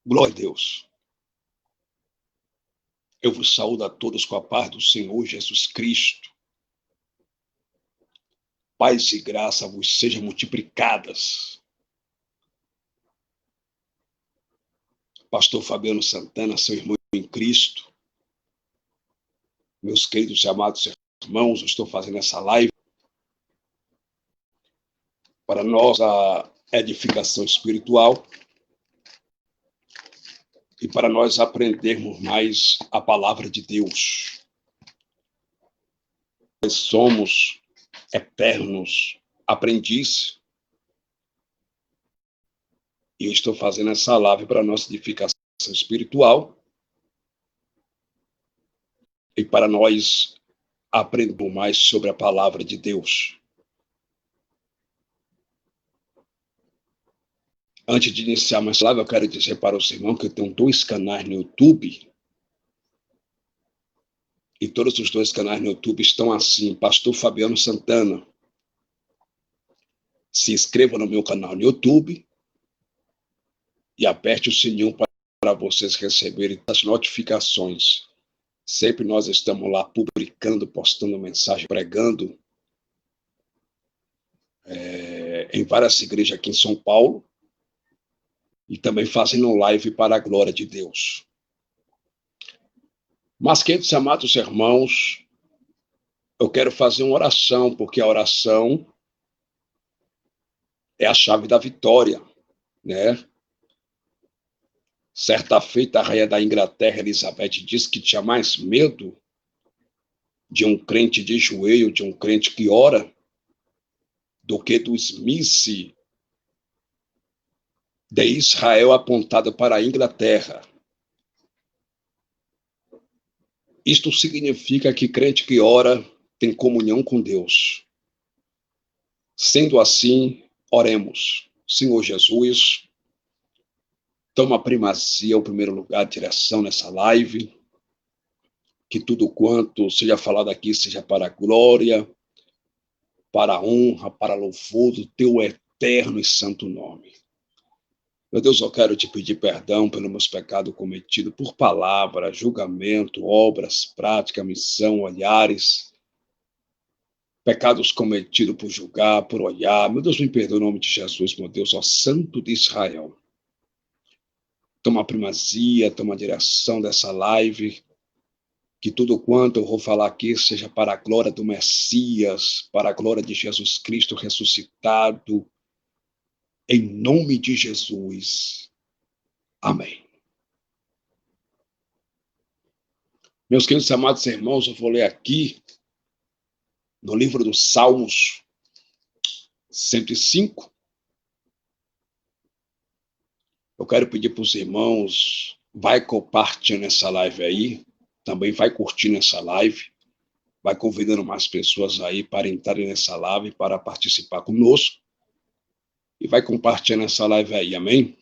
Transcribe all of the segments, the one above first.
Glória a Deus. Eu vos saúdo a todos com a paz do Senhor Jesus Cristo. Paz e graça vos sejam multiplicadas. Pastor Fabiano Santana, seu irmão em Cristo. Meus queridos e amados irmãos, eu estou fazendo essa live para nossa edificação espiritual e para nós aprendermos mais a palavra de Deus. Nós somos eternos aprendizes e eu estou fazendo essa live para nossa edificação espiritual e para nós aprendermos mais sobre a palavra de Deus. Antes de iniciar mais live, eu quero dizer para os irmãos que eu tenho 2 canais no YouTube. E todos os 2 canais no YouTube estão assim, Pastor Fabiano Santana. Se inscreva no meu canal no YouTube e aperte o sininho para vocês receberem as notificações. Sempre nós estamos lá publicando, postando mensagem, pregando em várias igrejas aqui em São Paulo e também fazendo live para a glória de Deus. Mas, queridos e amados irmãos, eu quero fazer uma oração, porque a oração é a chave da vitória, né? Certa feita, a rainha da Inglaterra, Elizabeth, disse que tinha mais medo de um crente de joelho, de um crente que ora, do que do Smith de Israel apontado para a Inglaterra. Isto significa que crente que ora tem comunhão com Deus. Sendo assim, oremos. Senhor Jesus, toma a primazia, o primeiro lugar, direção nessa live. Que tudo quanto seja falado aqui seja para a glória, para a honra, para a louvor do teu eterno e santo nome. Meu Deus, eu quero te pedir perdão pelos meus pecados cometidos por palavra, julgamento, obras, prática, missão, olhares. Pecados cometidos por julgar, por olhar. Meu Deus, me perdoe em nome de Jesus, meu Deus, ó Santo de Israel. Toma a primazia, toma a direção dessa live. Que tudo quanto eu vou falar aqui seja para a glória do Messias, para a glória de Jesus Cristo ressuscitado, em nome de Jesus. Amém. Meus queridos e amados irmãos, eu vou ler aqui no livro dos Salmos 105. Eu quero pedir para os irmãos, vai compartilhando essa live aí, também vai curtindo essa live, vai convidando mais pessoas aí para entrarem nessa live, para participar conosco, e vai compartilhando essa live aí, amém?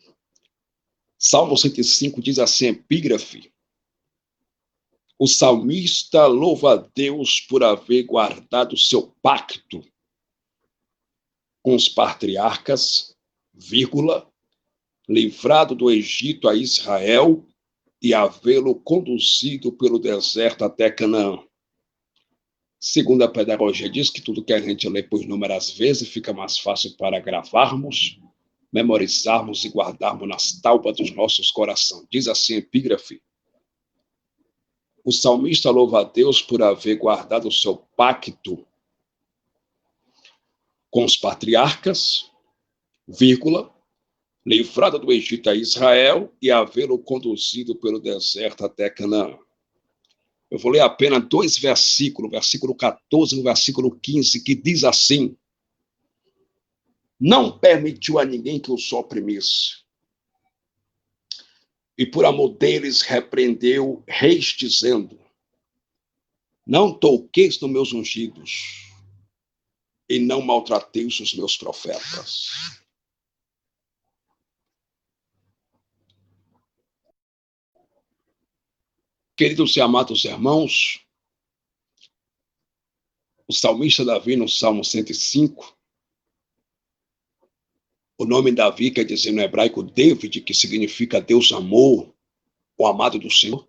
Salmo 105 diz assim, epígrafe: o salmista louva a Deus por haver guardado seu pacto com os patriarcas, vírgula, livrado do Egito a Israel e havê-lo conduzido pelo deserto até Canaã. Segundo a pedagogia diz que tudo que a gente lê por inúmeras vezes fica mais fácil para gravarmos, memorizarmos e guardarmos nas tábuas dos nossos corações. Diz assim, epígrafe: o salmista louva a Deus por haver guardado o seu pacto com os patriarcas, vírgula, livrado do Egito a Israel e havê-lo conduzido pelo deserto até Canaã. Eu vou ler apenas 2 versículos, versículo 14 e o versículo 15, que diz assim: não permitiu a ninguém que os oprimisse, e por amor deles repreendeu reis, dizendo: não toqueis nos meus ungidos, e não maltrateis os meus profetas. Queridos e amados irmãos, o salmista Davi, no Salmo 105, O nome Davi quer dizer no hebraico David, que significa Deus amou, o amado do Senhor.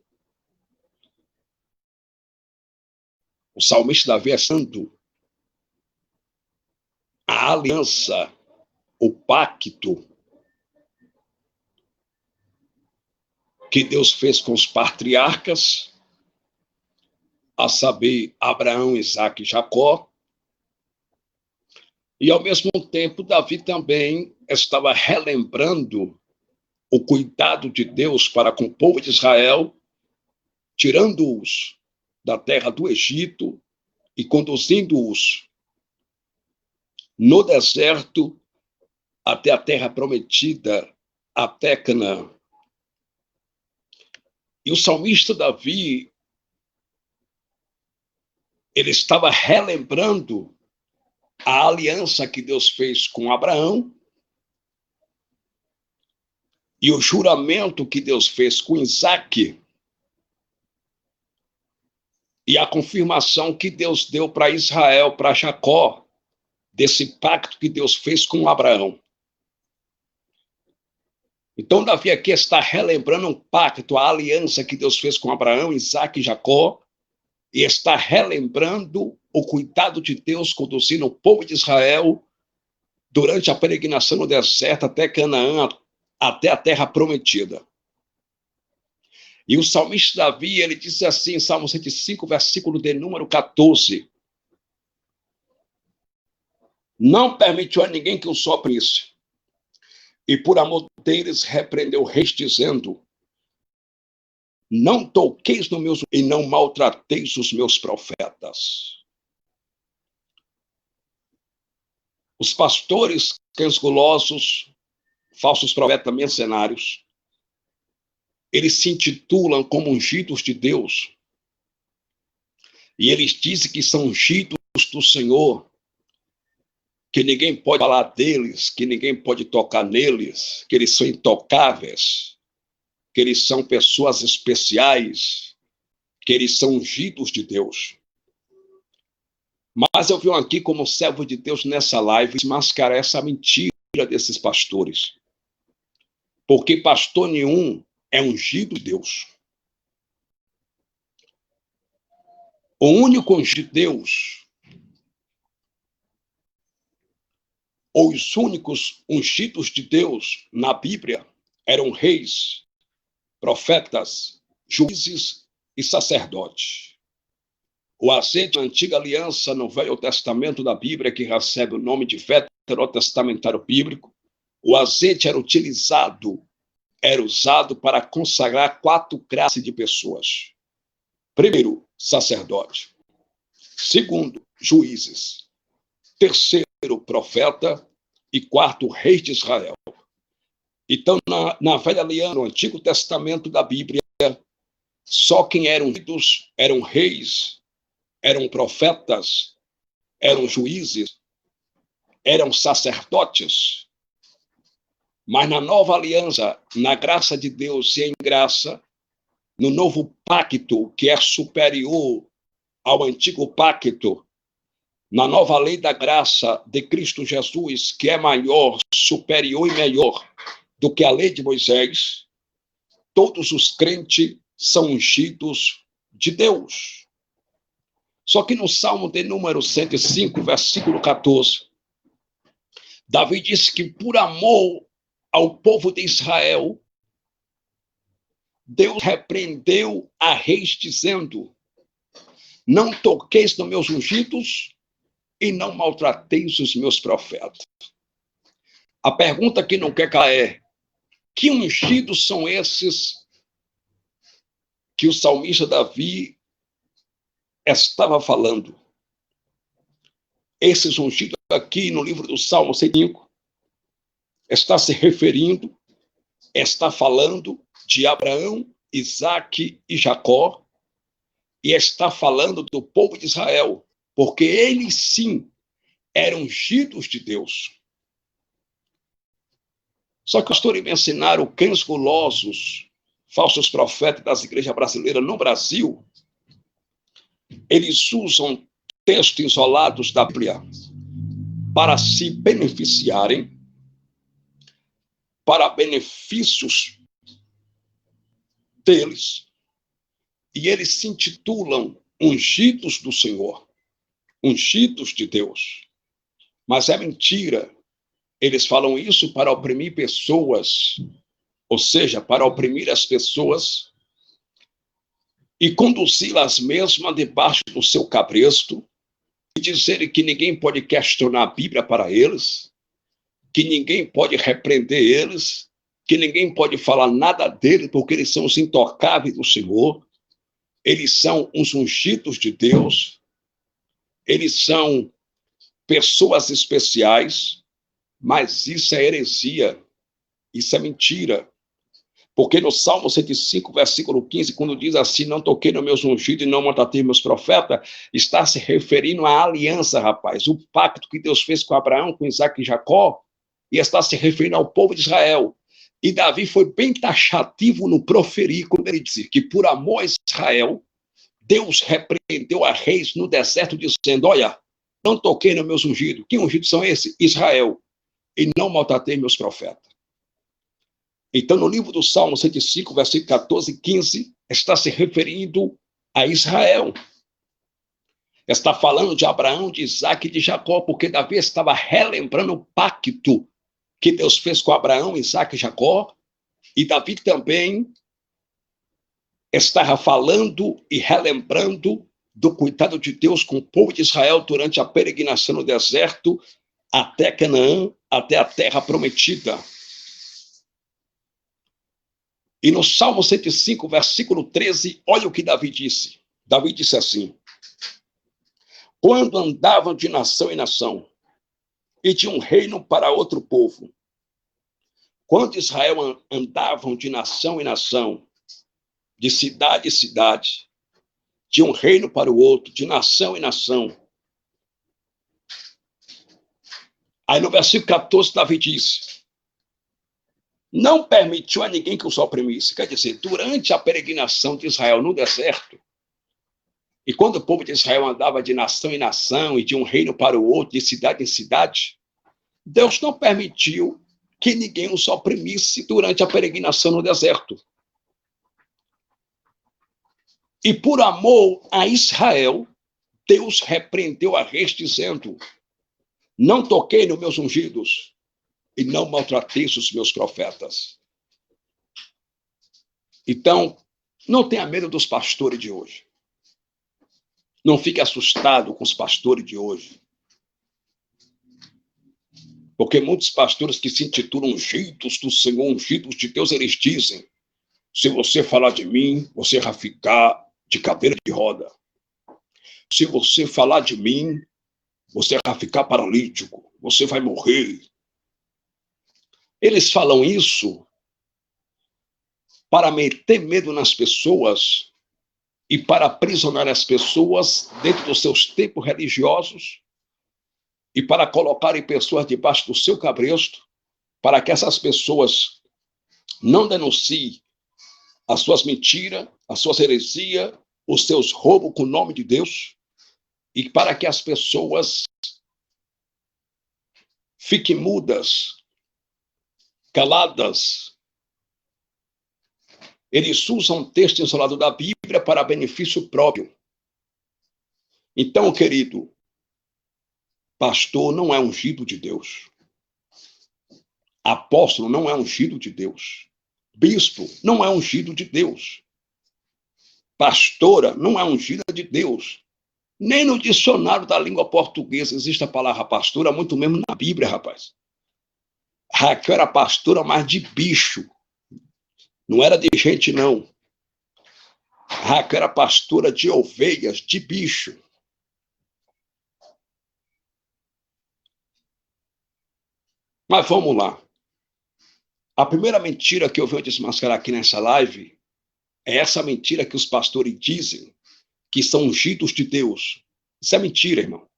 O salmista Davi é santo. A aliança, o pacto que Deus fez com os patriarcas, a saber, Abraão, Isaque e Jacó. E, ao mesmo tempo, Davi também estava relembrando o cuidado de Deus para com o povo de Israel, tirando-os da terra do Egito e conduzindo-os no deserto até a terra prometida, até Canaã. E o salmista Davi, ele estava relembrando a aliança que Deus fez com Abraão e o juramento que Deus fez com Isaque e a confirmação que Deus deu para Israel, para Jacó, desse pacto que Deus fez com Abraão. Então, Davi aqui está relembrando um pacto, a aliança que Deus fez com Abraão, Isaque e Jacó, e está relembrando o cuidado de Deus conduzindo o povo de Israel durante a peregrinação no deserto até Canaã, até a terra prometida. E o salmista Davi, ele diz assim, em Salmo 105, versículo de número 14, não permitiu a ninguém que os oprisse, e por amor deles repreendeu reis, dizendo, não toqueis no meus e não maltrateis os meus profetas. Os pastores, cães gulosos, falsos profetas mercenários, eles se intitulam como ungidos de Deus. E eles dizem que são ungidos do Senhor, que ninguém pode falar deles, que ninguém pode tocar neles, que eles são intocáveis, que eles são pessoas especiais, que eles são ungidos de Deus. Mas eu venho aqui como servo de Deus nessa live desmascarar essa mentira desses pastores. Porque pastor nenhum é ungido de Deus. O único ungido de Deus, ou os únicos ungidos de Deus na Bíblia, eram reis, profetas, juízes e sacerdotes. O azeite na antiga aliança, no Velho Testamento da Bíblia, que recebe o nome de veterotestamentário bíblico, o azeite era usado para consagrar 4 classes de pessoas. Primeiro, sacerdote. Segundo, juízes. Terceiro, profeta. E quarto, reis de Israel. Então, na Velha Aliança, no Antigo Testamento da Bíblia, só quem eram ungidos eram reis, eram profetas, eram juízes, eram sacerdotes. Mas na nova aliança, na graça de Deus e em graça, no novo pacto, que é superior ao antigo pacto, na nova lei da graça de Cristo Jesus, que é maior, superior e melhor do que a lei de Moisés, todos os crentes são ungidos de Deus. Só que no Salmo de número 105, versículo 14, Davi disse que por amor ao povo de Israel, Deus repreendeu a reis dizendo, não toqueis nos meus ungidos e não maltrateis os meus profetas. A pergunta que não quer cair é, que ungidos são esses que o salmista Davi estava falando? Esses ungidos aqui no livro do Salmo 105 está se referindo, está falando de Abraão, Isaque e Jacó, e está falando do povo de Israel, porque eles sim eram ungidos de Deus. Só que os pastores me ensinaram, cães gulosos, falsos profetas das igrejas brasileiras no Brasil, eles usam textos isolados da Bíblia para se beneficiarem para benefícios deles. E eles se intitulam ungidos do Senhor, ungidos de Deus. Mas é mentira. Eles falam isso para oprimir pessoas, ou seja, para oprimir as pessoas e conduzi-las mesmas debaixo do seu cabresto e dizer que ninguém pode questionar a Bíblia para eles, que ninguém pode repreender eles, que ninguém pode falar nada deles, porque eles são os intocáveis do Senhor, eles são os ungidos de Deus, eles são pessoas especiais, mas isso é heresia, isso é mentira. Porque no Salmo 105, versículo 15, quando diz assim, não toquei nos meus ungidos e não maltratei meus profetas, está se referindo à aliança, rapaz, o pacto que Deus fez com Abraão, com Isaac e Jacó, e está se referindo ao povo de Israel. E Davi foi bem taxativo no proferir, quando ele disse que por amor a Israel, Deus repreendeu a reis no deserto, dizendo, olha, não toquei nos meus ungidos. Que ungidos são esses? Israel. E não maltratei meus profetas. Então, no livro do Salmo 105, versículo 14 e 15, está se referindo a Israel. Está falando de Abraão, de Isaac e de Jacó, porque Davi estava relembrando o pacto que Deus fez com Abraão, Isaac e Jacó, e Davi também estava falando e relembrando do cuidado de Deus com o povo de Israel durante a peregrinação no deserto até Canaã, até a terra prometida. E no Salmo 105, versículo 13, olha o que Davi disse. Davi disse assim, quando andavam de nação em nação, e de um reino para outro povo, quando Israel andavam de nação em nação, de cidade em cidade, de um reino para o outro, de nação em nação. Aí no versículo 14, Davi disse, não permitiu a ninguém que os oprimisse. Quer dizer, durante a peregrinação de Israel no deserto, e quando o povo de Israel andava de nação em nação e de um reino para o outro, de cidade em cidade, Deus não permitiu que ninguém os oprimisse durante a peregrinação no deserto. E por amor a Israel, Deus repreendeu a reis, dizendo, não toquei nos meus ungidos, e não maltratei os meus profetas. Então, não tenha medo dos pastores de hoje. Não fique assustado com os pastores de hoje. Porque muitos pastores que se intitulam ungidos do Senhor, ungidos de Deus, eles dizem, se você falar de mim, você vai ficar de cadeira de roda. Se você falar de mim, você vai ficar paralítico, você vai morrer. Eles falam isso para meter medo nas pessoas e para aprisionar as pessoas dentro dos seus tempos religiosos e para colocarem pessoas debaixo do seu cabresto, para que essas pessoas não denunciem as suas mentiras, as suas heresias, os seus roubos com o nome de Deus, e para que as pessoas fiquem mudas, caladas. Eles usam um texto isolado da Bíblia para benefício próprio. Então, querido, pastor não é ungido de Deus. Apóstolo não é ungido de Deus. Bispo não é ungido de Deus. Pastora não é ungida de Deus. Nem no dicionário da língua portuguesa existe a palavra pastora, muito mesmo na Bíblia, rapaz. Raquel era pastora, mas de bicho. Não era de gente, não. Raquel era pastora de ovelhas, de bicho. Mas vamos lá. A primeira mentira que eu venho desmascarar aqui nessa live é essa mentira que os pastores dizem que são ungidos de Deus. Isso é mentira, irmão.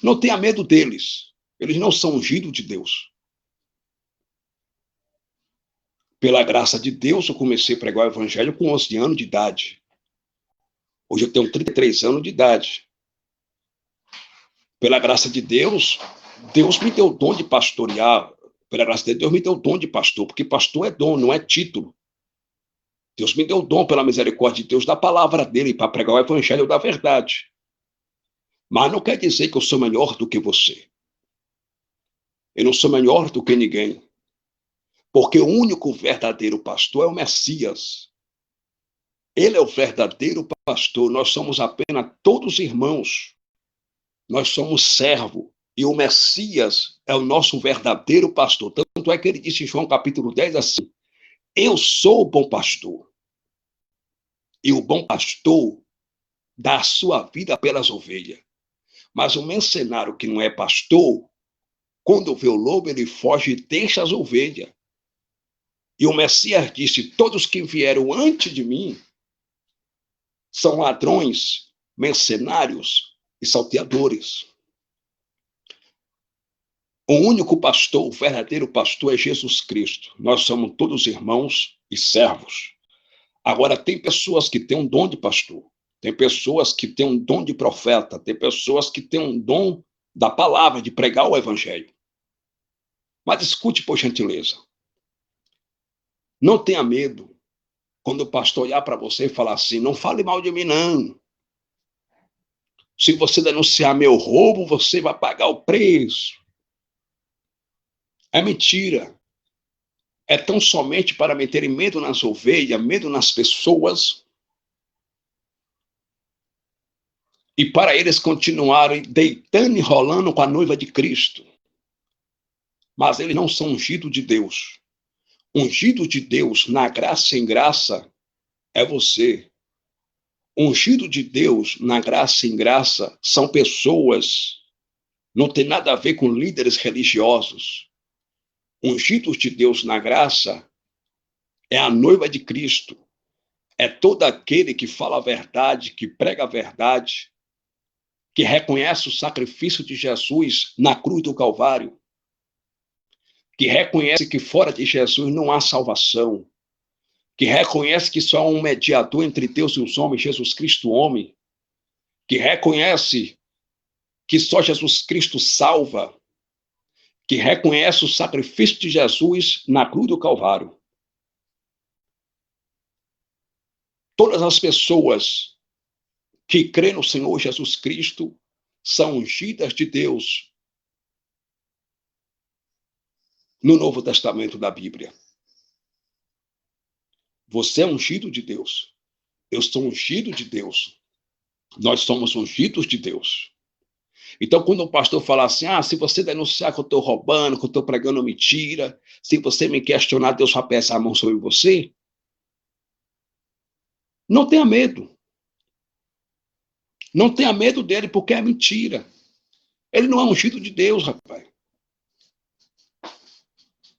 Não tenha medo deles. Eles não são ungidos de Deus. Pela graça de Deus, eu comecei a pregar o evangelho com 11 anos de idade. Hoje eu tenho 33 anos de idade. Pela graça de Deus, Deus me deu o dom de pastorear. Pela graça de Deus me deu o dom de pastor, porque pastor é dom, não é título. Deus me deu o dom, pela misericórdia de Deus, da palavra dele, para pregar o evangelho da verdade. Mas não quer dizer que eu sou melhor do que você. Eu não sou melhor do que ninguém. Porque o único verdadeiro pastor é o Messias. Ele é o verdadeiro pastor. Nós somos apenas todos irmãos. Nós somos servo. E o Messias é o nosso verdadeiro pastor. Tanto é que ele disse em João capítulo 10 assim: eu sou o bom pastor. E o bom pastor dá a sua vida pelas ovelhas. Mas o mercenário que não é pastor, quando vê o lobo, ele foge e deixa as ovelhas. E o Messias disse: todos que vieram antes de mim são ladrões, mercenários e salteadores. O único pastor, o verdadeiro pastor é Jesus Cristo. Nós somos todos irmãos e servos. Agora, tem pessoas que têm um dom de pastor, tem pessoas que têm um dom de profeta, tem pessoas que têm um dom da palavra, de pregar o evangelho. Mas escute, por gentileza. Não tenha medo quando o pastor olhar para você e falar assim: não fale mal de mim, não. Se você denunciar meu roubo, você vai pagar o preço. É mentira. É tão somente para meterem medo nas ovelhas, medo nas pessoas, e para eles continuarem deitando e rolando com a noiva de Cristo. Mas eles não são ungidos de Deus. Ungido de Deus, na graça e em graça, é você. Ungido de Deus, na graça e em graça, são pessoas, não tem nada a ver com líderes religiosos. Ungidos de Deus na graça é a noiva de Cristo. É todo aquele que fala a verdade, que prega a verdade, que reconhece o sacrifício de Jesus na cruz do Calvário, que reconhece que fora de Jesus não há salvação, que reconhece que só há um mediador entre Deus e os homens, Jesus Cristo, homem, que reconhece que só Jesus Cristo salva, que reconhece o sacrifício de Jesus na cruz do Calvário. Todas as pessoas que crê no Senhor Jesus Cristo são ungidas de Deus no Novo Testamento da Bíblia. Você é ungido de Deus. Eu sou ungido de Deus. Nós somos ungidos de Deus. Então, quando o pastor fala assim: se você denunciar que eu estou roubando, que eu estou pregando mentira, se você me questionar, Deus vai pesar a mão sobre você. Não tenha medo. Não tenha medo dele, porque é mentira. Ele não é ungido de Deus, rapaz.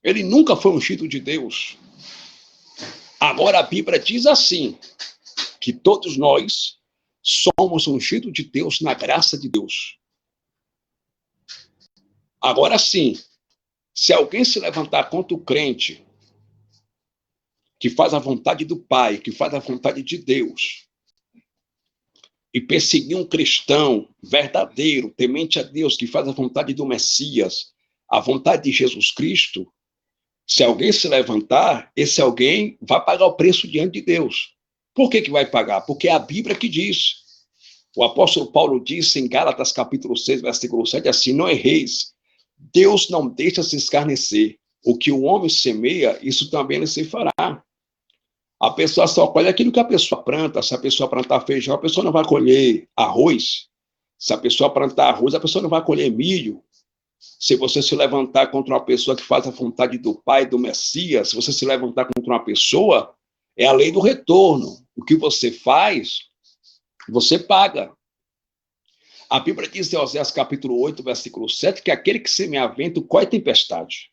Ele nunca foi ungido de Deus. Agora a Bíblia diz assim, que todos nós somos ungidos de Deus na graça de Deus. Agora sim, se alguém se levantar contra o crente, que faz a vontade do Pai, que faz a vontade de Deus, e perseguir um cristão verdadeiro, temente a Deus, que faz a vontade do Messias, a vontade de Jesus Cristo, se alguém se levantar, esse alguém vai pagar o preço diante de Deus. Por que vai pagar? Porque é a Bíblia que diz. O apóstolo Paulo disse em Gálatas capítulo 6, versículo 7, assim: não erreis, Deus não deixa se escarnecer. O que o homem semeia, isso também ele se fará. A pessoa só colhe aquilo que a pessoa planta. Se a pessoa plantar feijão, a pessoa não vai colher arroz. Se a pessoa plantar arroz, a pessoa não vai colher milho. Se você se levantar contra uma pessoa que faz a vontade do Pai, do Messias, se você se levantar contra uma pessoa, é a lei do retorno. O que você faz, você paga. A Bíblia diz em Oséias capítulo 8, versículo 7, que aquele que semeia vento colhe tempestade.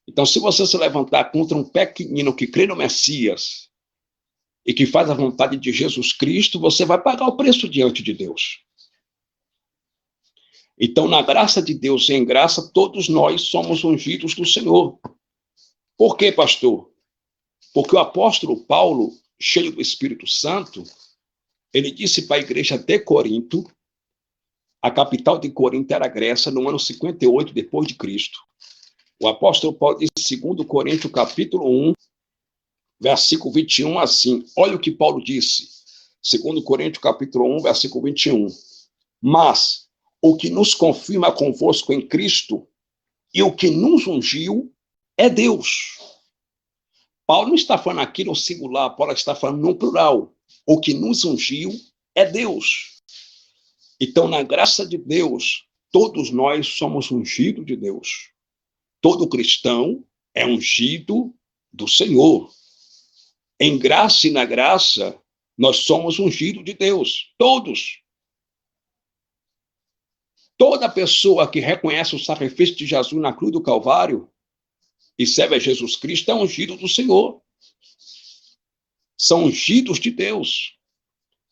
Então, se você se levantar contra um pequenino que crê no Messias e que faz a vontade de Jesus Cristo, você vai pagar o preço diante de Deus. Então, na graça de Deus e em graça, todos nós somos ungidos do Senhor. Por quê, pastor? Porque o apóstolo Paulo, cheio do Espírito Santo, ele disse para a igreja de Corinto, a capital de Corinto era a Grécia, no ano 58 depois de Cristo. O apóstolo Paulo diz em 2 Coríntios, capítulo 1, versículo 21, assim. Olha o que Paulo disse. 2 Coríntios, capítulo 1, versículo 21. Mas o que nos confirma convosco em Cristo e o que nos ungiu é Deus. Paulo não está falando aqui no singular, Paulo está falando no plural. O que nos ungiu é Deus. Então, na graça de Deus, todos nós somos ungidos de Deus. Todo cristão é ungido do Senhor. Em graça e na graça, nós somos ungidos de Deus. Todos. Toda pessoa que reconhece o sacrifício de Jesus na cruz do Calvário e serve a Jesus Cristo é ungido do Senhor. São ungidos de Deus.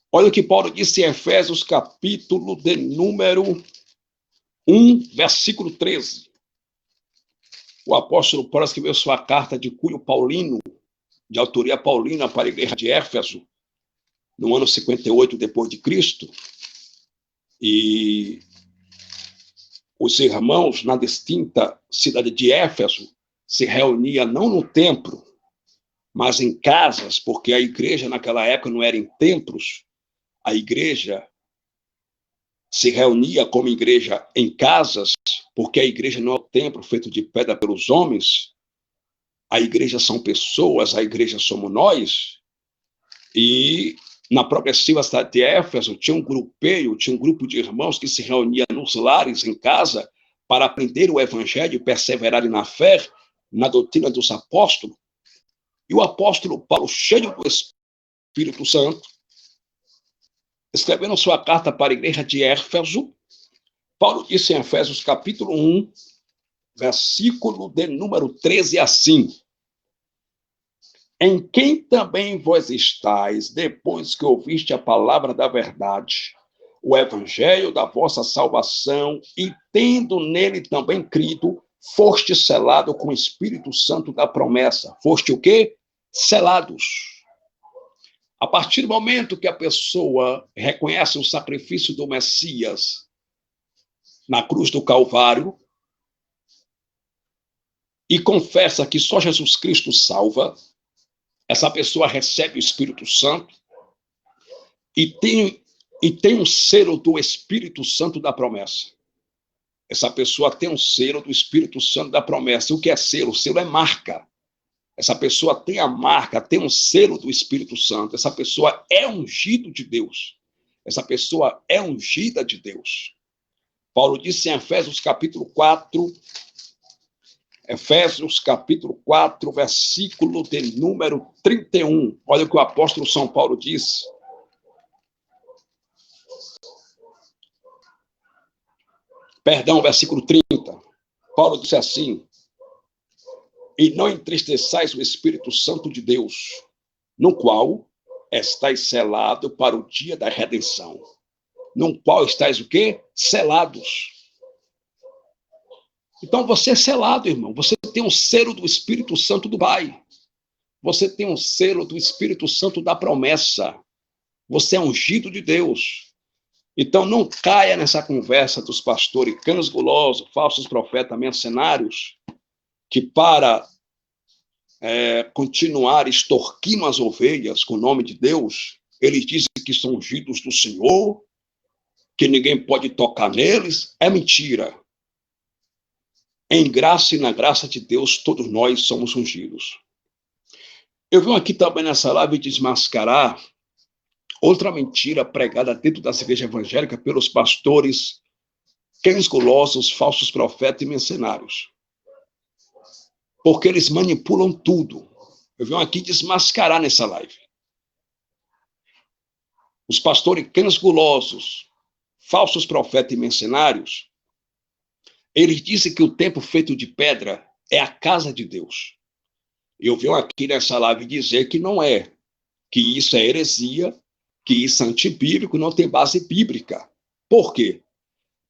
Olha o que Paulo disse em Efésios, capítulo de número 1, versículo 13. O apóstolo Paulo escreveu sua carta de cunho paulino, de autoria paulina, para a igreja de Éfeso, no ano 58 depois de Cristo. E os irmãos na distinta cidade de Éfeso se reuniam não no templo, mas em casas, porque a igreja naquela época não era em templos. A igreja se reunia como igreja em casas, porque a igreja não é o templo feito de pedra pelos homens. A igreja são pessoas, a igreja somos nós. E na progressiva cidade de Éfeso tinha um grupo de irmãos que se reunia nos lares, em casa, para aprender o evangelho e perseverarem na fé, na doutrina dos apóstolos. E o apóstolo Paulo, cheio do Espírito Santo, escrevendo sua carta para a igreja de Éfeso, Paulo disse em Efésios capítulo 1, versículo de número 13, assim: em quem também vós estáis, depois que ouviste a palavra da verdade, o evangelho da vossa salvação, e tendo nele também crido, foste selado com o Espírito Santo da promessa. Foste o quê? Selados. A partir do momento que a pessoa reconhece o sacrifício do Messias na cruz do Calvário e confessa que só Jesus Cristo salva, essa pessoa recebe o Espírito Santo e tem um selo do Espírito Santo da promessa. Essa pessoa tem um selo do Espírito Santo da promessa. O que é selo? O selo é marca. Essa pessoa tem a marca, tem um selo do Espírito Santo. Essa pessoa é ungido de Deus. Essa pessoa é ungida de Deus. Paulo disse em Efésios capítulo 4, versículo de número 31. Olha o que o apóstolo São Paulo disse. Perdão, versículo 30. Paulo disse assim: e não entristeçais o Espírito Santo de Deus, no qual estáis selado para o dia da redenção. No qual estáis o quê? Selados. Então você é selado, irmão. Você tem um selo do Espírito Santo do Pai. Você tem um selo do Espírito Santo da promessa. Você é ungido de Deus. Então não caia nessa conversa dos pastores canos gulosos, falsos profetas, mercenários, que para continuar extorquindo as ovelhas com o nome de Deus, eles dizem que são ungidos do Senhor, que ninguém pode tocar neles. É mentira. Em graça e na graça de Deus, todos nós somos ungidos. Eu venho aqui também nessa live desmascarar outra mentira pregada dentro das igrejas evangélicas pelos pastores cães gulosos, falsos profetas e mercenários. Porque eles manipulam tudo. Eu venho aqui desmascarar nessa live. Os pastores cães gulosos, falsos profetas e mercenários, eles dizem que o templo feito de pedra é a casa de Deus. Eu venho aqui nessa live dizer que não é, que isso é heresia, que isso é antibíblico, não tem base bíblica. Por quê?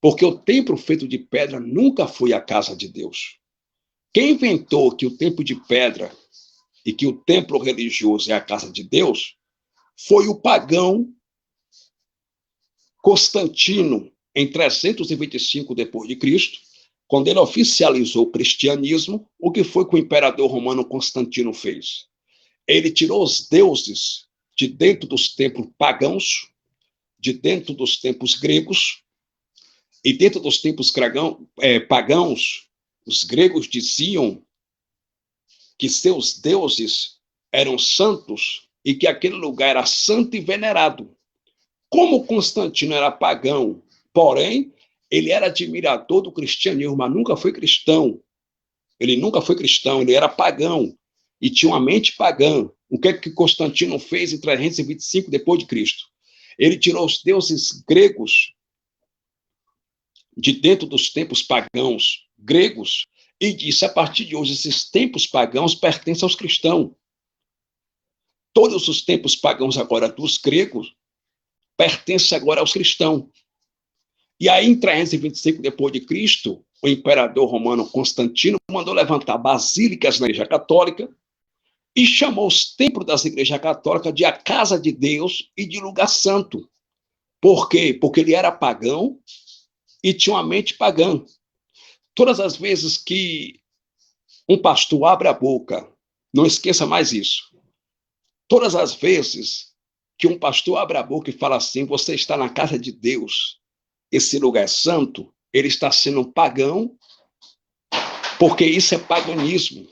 Porque o templo feito de pedra nunca foi a casa de Deus. Quem inventou que o templo de pedra e que o templo religioso é a casa de Deus foi o pagão Constantino, em 325 depois de Cristo, quando ele oficializou o cristianismo, o que foi que o imperador romano Constantino fez? Ele tirou os deuses de dentro dos templos pagãos, de dentro dos templos gregos, e dentro dos templos pagãos, os gregos diziam que seus deuses eram santos e que aquele lugar era santo e venerado. Como Constantino era pagão, porém, ele era admirador do cristianismo, mas nunca foi cristão. Ele nunca foi cristão, ele era pagão e tinha uma mente pagã. O que é que Constantino fez em 325 depois de Cristo? Ele tirou os deuses gregos de dentro dos templos pagãos gregos e disse: a partir de hoje, esses templos pagãos pertencem aos cristãos. Todos os templos pagãos agora dos gregos pertencem agora aos cristãos. E aí, em 325 depois de Cristo, o imperador romano Constantino mandou levantar basílicas na Igreja Católica e chamou os templos das igrejas católicas de a casa de Deus e de lugar santo. Por quê? Porque ele era pagão e tinha uma mente pagã. Todas as vezes que um pastor abre a boca, não esqueça mais isso. Todas as vezes que um pastor abre a boca e fala assim: você está na casa de Deus, esse lugar é santo, ele está sendo pagão, porque isso é paganismo,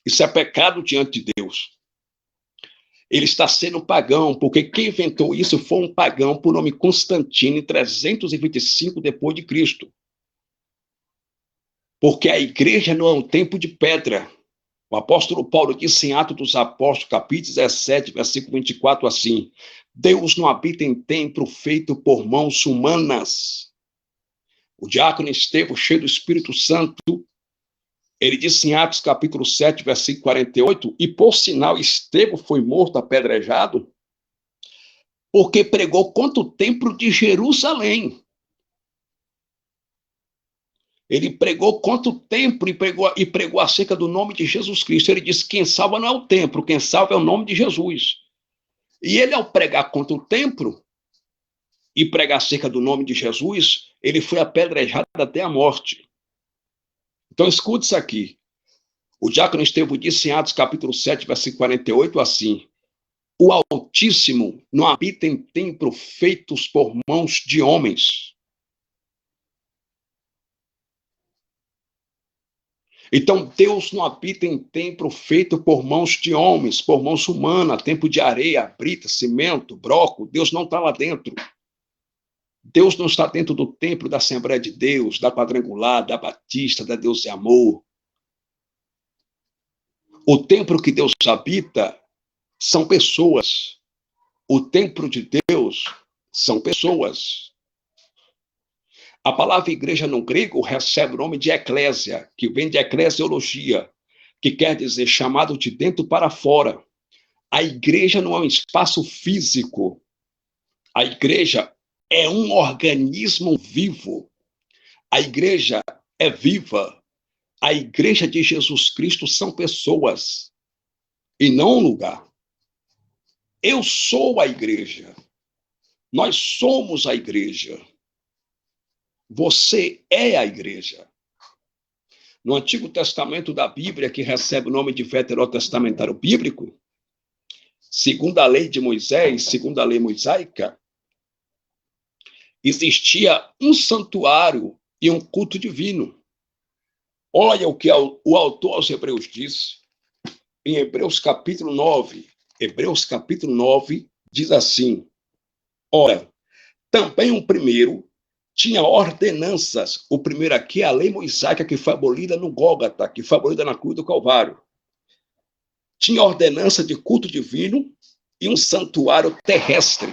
isso é pecado diante de Deus. Ele está sendo pagão, porque quem inventou isso foi um pagão por nome Constantino, em 325 depois de Cristo. Porque a igreja não é um templo de pedra. O apóstolo Paulo disse em Atos dos Apóstolos, capítulo 17, versículo 24, assim: Deus não habita em templo feito por mãos humanas. O diácono Estevão, cheio do Espírito Santo, ele disse em Atos capítulo 7, versículo 48, e por sinal Estevão foi morto apedrejado, porque pregou contra o templo de Jerusalém. Ele pregou contra o templo e pregou acerca do nome de Jesus Cristo. Ele disse: quem salva não é o templo, quem salva é o nome de Jesus. E ele, ao pregar contra o templo e pregar acerca do nome de Jesus, ele foi apedrejado até a morte. Então, escute isso aqui. O diácono Estevão disse em Atos capítulo 7, versículo 48, assim: o Altíssimo não habita em templo feitos por mãos de homens. Então, Deus não habita em templo feito por mãos de homens, por mãos humanas, templo de areia, brita, cimento, broco. Deus não está lá dentro. Deus não está dentro do templo da Assembleia de Deus, da Quadrangular, da Batista, da Deus e Amor. O templo que Deus habita são pessoas. O templo de Deus são pessoas. A palavra igreja no grego recebe o nome de eclésia, que vem de eclesiologia, que quer dizer chamado de dentro para fora. A igreja não é um espaço físico. A igreja é um organismo vivo. A igreja é viva. A igreja de Jesus Cristo são pessoas e não um lugar. Eu sou a igreja. Nós somos a igreja. Você é a igreja. No Antigo Testamento da Bíblia, que recebe o nome de Veterotestamentário Bíblico, segundo a lei de Moisés, segundo a lei mosaica, existia um santuário e um culto divino. Olha o que o autor aos Hebreus diz, em Hebreus capítulo 9. Hebreus capítulo 9 diz assim: ora, também o primeiro tinha ordenanças. O primeiro aqui é a lei mosaica, que foi abolida no Gólgota, que foi abolida na cruz do Calvário. Tinha ordenança de culto divino e um santuário terrestre.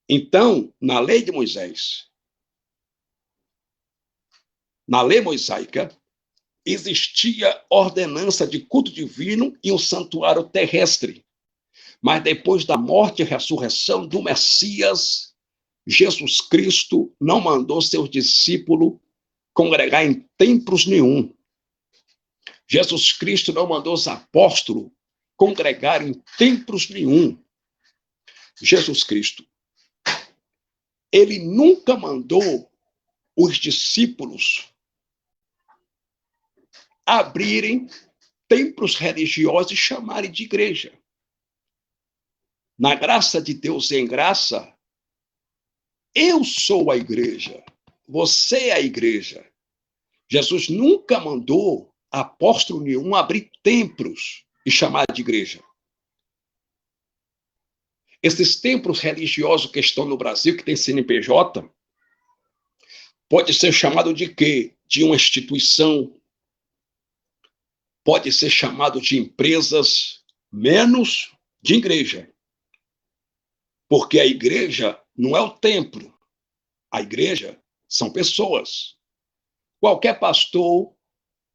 Então, na lei de Moisés, na lei mosaica, existia ordenança de culto divino e um santuário terrestre. Mas depois da morte e ressurreição do Messias, Jesus Cristo não mandou seus discípulos congregar em templos nenhum. Jesus Cristo não mandou os apóstolos congregar em templos nenhum. Jesus Cristo, ele nunca mandou os discípulos abrirem templos religiosos e chamarem de igreja. Na graça de Deus e em graça, eu sou a igreja, você é a igreja. Jesus nunca mandou apóstolo nenhum abrir templos e chamar de igreja. Esses templos religiosos que estão no Brasil, que tem CNPJ, pode ser chamado de quê? De uma instituição, pode ser chamado de empresas, menos de igreja. Porque a igreja não é o templo, a igreja são pessoas. Qualquer pastor,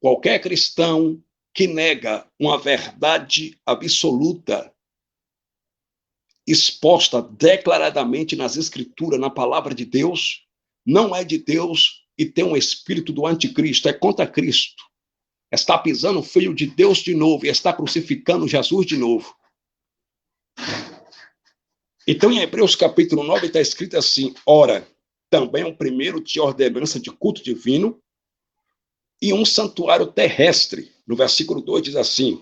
qualquer cristão que nega uma verdade absoluta, exposta declaradamente nas Escrituras, na palavra de Deus, não é de Deus e tem um espírito do anticristo, é contra Cristo. Está pisando o filho de Deus de novo e está crucificando Jesus de novo. Então, em Hebreus capítulo 9, está escrito assim: ora, também o primeiro tinha ordenança de culto divino e um santuário terrestre. No versículo 2 diz assim: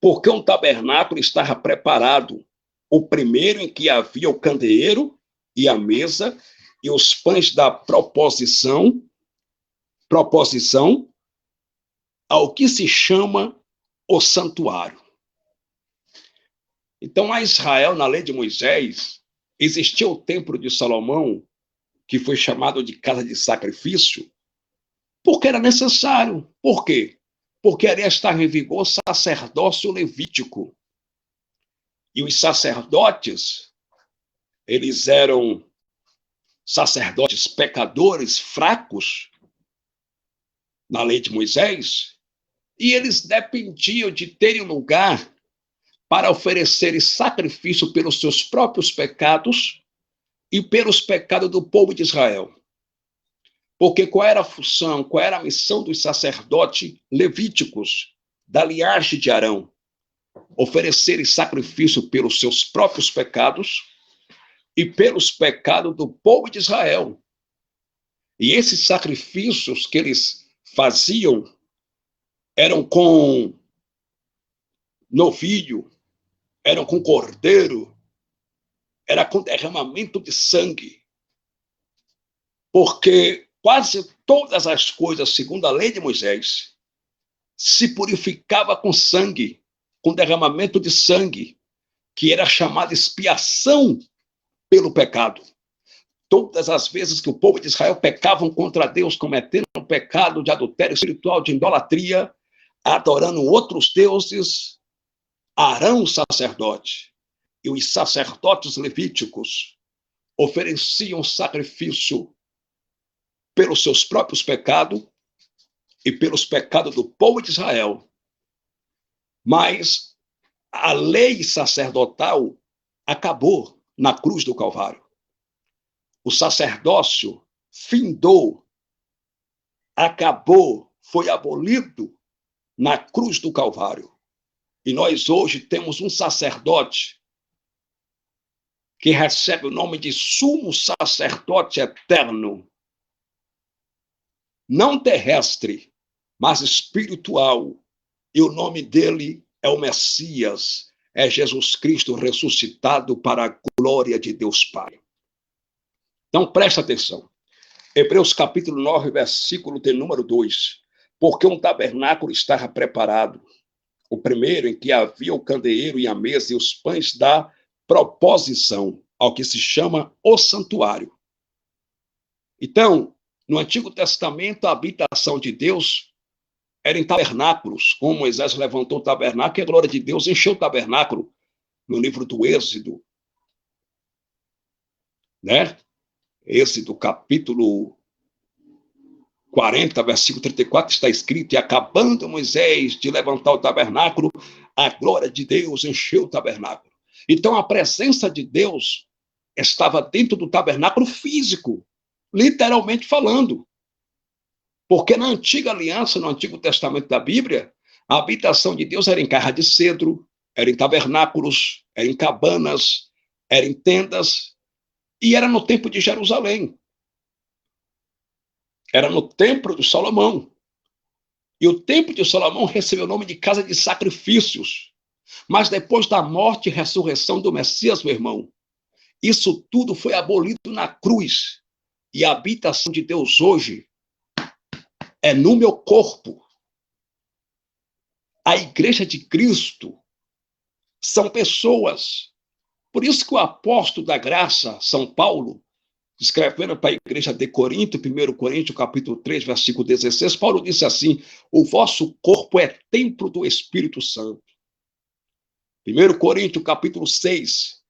porque um tabernáculo estava preparado, o primeiro em que havia o candeeiro e a mesa e os pães da proposição ao que se chama o santuário. Então, a Israel, na lei de Moisés, existia o templo de Salomão, que foi chamado de casa de sacrifício, porque era necessário. Por quê? Porque ali estava em vigor o sacerdócio levítico. E os sacerdotes, eles eram sacerdotes pecadores, fracos, na lei de Moisés, e eles dependiam de terem lugar para oferecerem sacrifício pelos seus próprios pecados e pelos pecados do povo de Israel. Porque qual era a função, qual era a missão dos sacerdotes levíticos da linhagem de Arão? Oferecerem sacrifício pelos seus próprios pecados e pelos pecados do povo de Israel. E esses sacrifícios que eles faziam eram com novilho, eram com cordeiro, era com derramamento de sangue. Porque quase todas as coisas, segundo a lei de Moisés, se purificava com sangue, com derramamento de sangue, que era chamada expiação pelo pecado. Todas as vezes que o povo de Israel pecavam contra Deus, cometendo um pecado de adultério espiritual, de idolatria, adorando outros deuses, Arão, sacerdote, e os sacerdotes levíticos ofereciam sacrifício pelos seus próprios pecados e pelos pecados do povo de Israel. Mas a lei sacerdotal acabou na cruz do Calvário. O sacerdócio findou, acabou, foi abolido na cruz do Calvário. E nós hoje temos um sacerdote que recebe o nome de sumo sacerdote eterno, não terrestre, mas espiritual. E o nome dele é o Messias, é Jesus Cristo ressuscitado para a glória de Deus Pai. Então, presta atenção. Hebreus capítulo 9, versículo de número 2. Porque um tabernáculo estava preparado, o primeiro em que havia o candeeiro e a mesa e os pães da proposição, ao que se chama o santuário. Então, no Antigo Testamento, a habitação de Deus era em tabernáculos, como Moisés levantou o tabernáculo e a glória de Deus encheu o tabernáculo, no livro do Êxodo, né? Êxodo capítulo 40, versículo 34, está escrito: e acabando Moisés de levantar o tabernáculo, a glória de Deus encheu o tabernáculo. Então, a presença de Deus estava dentro do tabernáculo físico, literalmente falando. Porque na antiga aliança, no Antigo Testamento da Bíblia, a habitação de Deus era em casa de cedro, era em tabernáculos, era em cabanas, era em tendas, e era no templo de Jerusalém. Era no templo de Salomão. E o templo de Salomão recebeu o nome de casa de sacrifícios. Mas depois da morte e ressurreição do Messias, meu irmão, isso tudo foi abolido na cruz. E a habitação de Deus hoje é no meu corpo. A igreja de Cristo são pessoas. Por isso que o apóstolo da graça, São Paulo, escrevendo para a igreja de Corinto, 1 Coríntios, capítulo 3, versículo 16, Paulo disse assim: o vosso corpo é templo do Espírito Santo. 1 Coríntios, capítulo 6,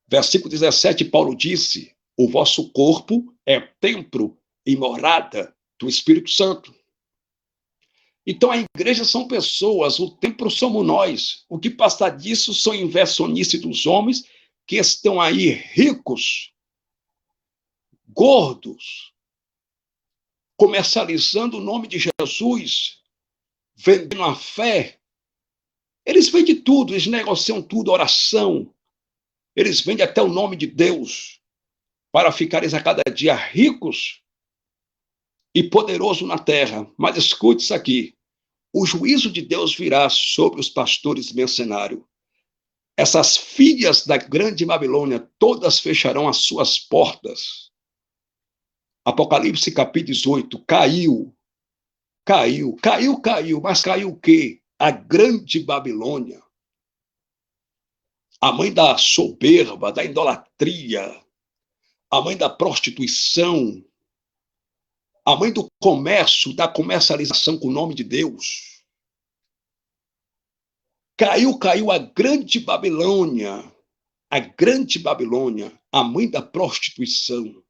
versículo 17, Paulo disse: o vosso corpo é templo e morada do Espírito Santo. Então, a igreja são pessoas, o templo somos nós. O que passa disso são inversonices dos homens que estão aí ricos, gordos, comercializando o nome de Jesus, vendendo a fé. Eles vendem tudo, eles negociam tudo, oração. Eles vendem até o nome de Deus para ficarem a cada dia ricos e poderosos na terra. Mas escute isso aqui. O juízo de Deus virá sobre os pastores mercenários. Essas filhas da grande Babilônia, todas fecharão as suas portas. Apocalipse capítulo 18, caiu, mas caiu o quê? A grande Babilônia. A mãe da soberba, da idolatria, a mãe da prostituição, a mãe do comércio, da comercialização com o nome de Deus. Caiu a grande Babilônia, a mãe da prostituição.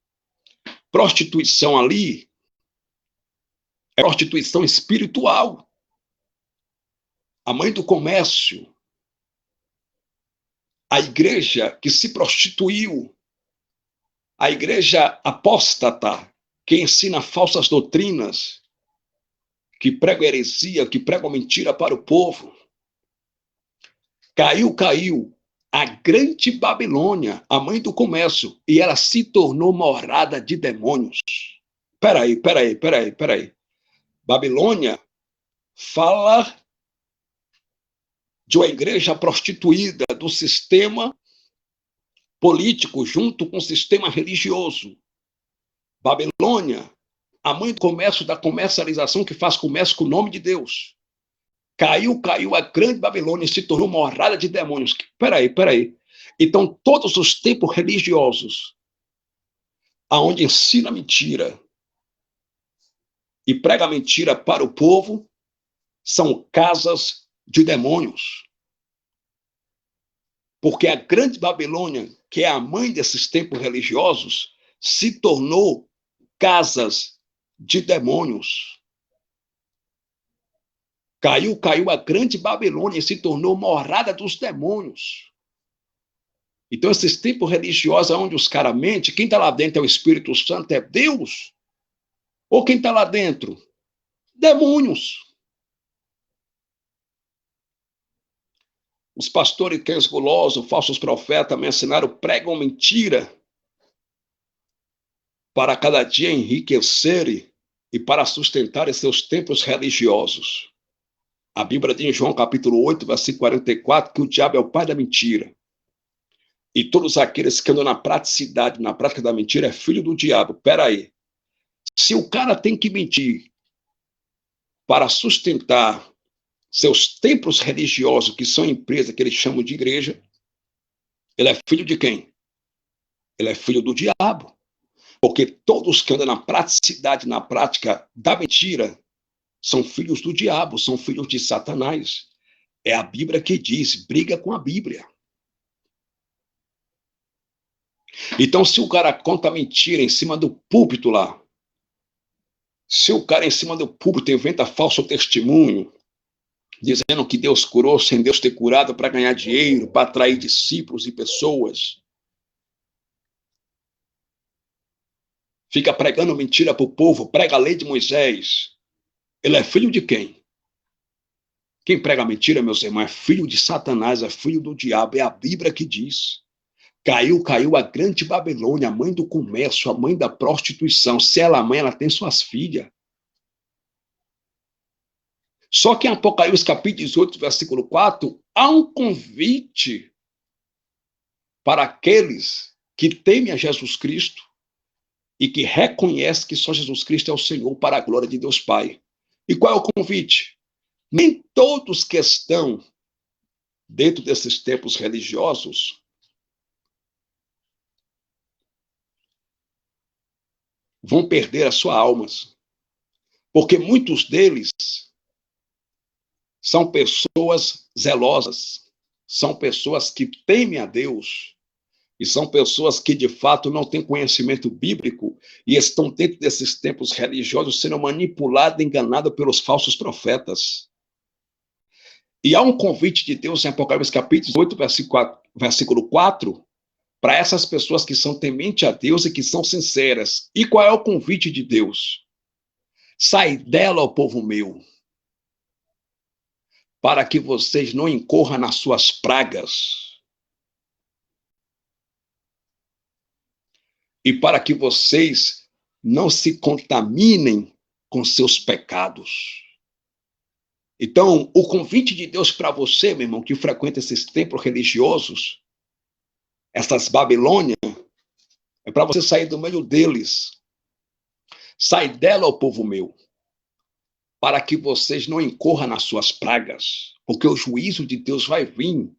Prostituição ali é prostituição espiritual. A mãe do comércio, a igreja que se prostituiu, a igreja apóstata, que ensina falsas doutrinas, que prega heresia, que prega mentira para o povo. Caiu a grande Babilônia, a mãe do comércio, e ela se tornou morada de demônios. Peraí. Babilônia fala de uma igreja prostituída, do sistema político junto com o sistema religioso. Babilônia, a mãe do comércio, da comercialização, que faz comércio com o nome de Deus. Caiu a grande Babilônia e se tornou morada de demônios. Peraí. Então, todos os templos religiosos, aonde ensina mentira e prega mentira para o povo, são casas de demônios. Porque a grande Babilônia, que é a mãe desses templos religiosos, se tornou casas de demônios. Caiu a grande Babilônia e se tornou morada dos demônios. Então, esses templos religiosos, onde os caras mentem, quem está lá dentro é o Espírito Santo, é Deus? Ou quem está lá dentro? Demônios. Os pastores cães gulosos, falsos profetas, me ensinaram, pregam mentira para cada dia enriquecerem e para sustentarem seus templos religiosos. A Bíblia diz em João capítulo 8, versículo 44, que o diabo é o pai da mentira. E todos aqueles que andam na praticidade, na prática da mentira, é filho do diabo. Peraí. Se o cara tem que mentir para sustentar seus templos religiosos, que são empresas que eles chamam de igreja, ele é filho de quem? Ele é filho do diabo. Porque todos que andam na praticidade, na prática da mentira, são filhos do diabo, são filhos de Satanás. É a Bíblia que diz, briga com a Bíblia. Então, se o cara conta mentira em cima do púlpito lá, se o cara em cima do púlpito inventa falso testemunho, dizendo que Deus curou sem Deus ter curado para ganhar dinheiro, para atrair discípulos e pessoas, fica pregando mentira para o povo, prega a lei de Moisés, ele é filho de quem? Quem prega mentira, meus irmãos, é filho de Satanás, é filho do diabo, é a Bíblia que diz. Caiu a grande Babilônia, a mãe do comércio, a mãe da prostituição. Se ela é mãe, ela tem suas filhas. Só que em Apocalipse capítulo 18, versículo 4, há um convite para aqueles que temem a Jesus Cristo e que reconhecem que só Jesus Cristo é o Senhor para a glória de Deus Pai. E qual é o convite? Nem todos que estão dentro desses templos religiosos vão perder as suas almas, porque muitos deles são pessoas zelosas, são pessoas que temem a Deus, e são pessoas que, de fato, não têm conhecimento bíblico e estão dentro desses templos religiosos sendo manipulados, enganados pelos falsos profetas. E há um convite de Deus em Apocalipse capítulo 8, versículo 4, para essas pessoas que são tementes a Deus e que são sinceras. E qual é o convite de Deus? Sai dela, ó povo meu, para que vocês não incorram nas suas pragas e para que vocês não se contaminem com seus pecados. Então, o convite de Deus para você, meu irmão, que frequenta esses templos religiosos, essas Babilônias, é para você sair do meio deles. Sai dela, ó povo meu, para que vocês não incorram nas suas pragas, porque o juízo de Deus vai vir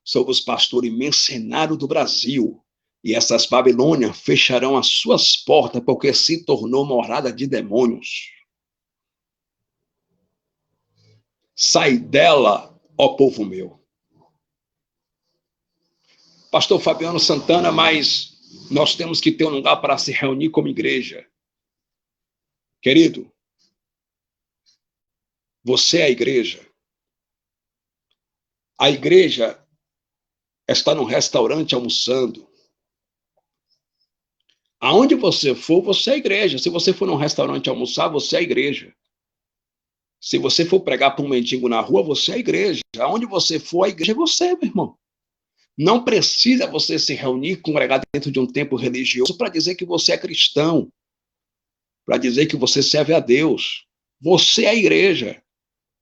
sobre os pastores mercenários do Brasil, e essas Babilônias fecharão as suas portas, porque se tornou morada de demônios. Sai dela, ó povo meu. Pastor Fabiano Santana, mas nós temos que ter um lugar para se reunir como igreja. Querido, você é a igreja. A igreja está num restaurante almoçando. Aonde você for, você é a igreja. Se você for num restaurante almoçar, você é a igreja. Se você for pregar para um mendigo na rua, você é a igreja. Aonde você for, a igreja é você, meu irmão. Não precisa você se reunir, congregar dentro de um templo religioso para dizer que você é cristão, para dizer que você serve a Deus. Você é a igreja.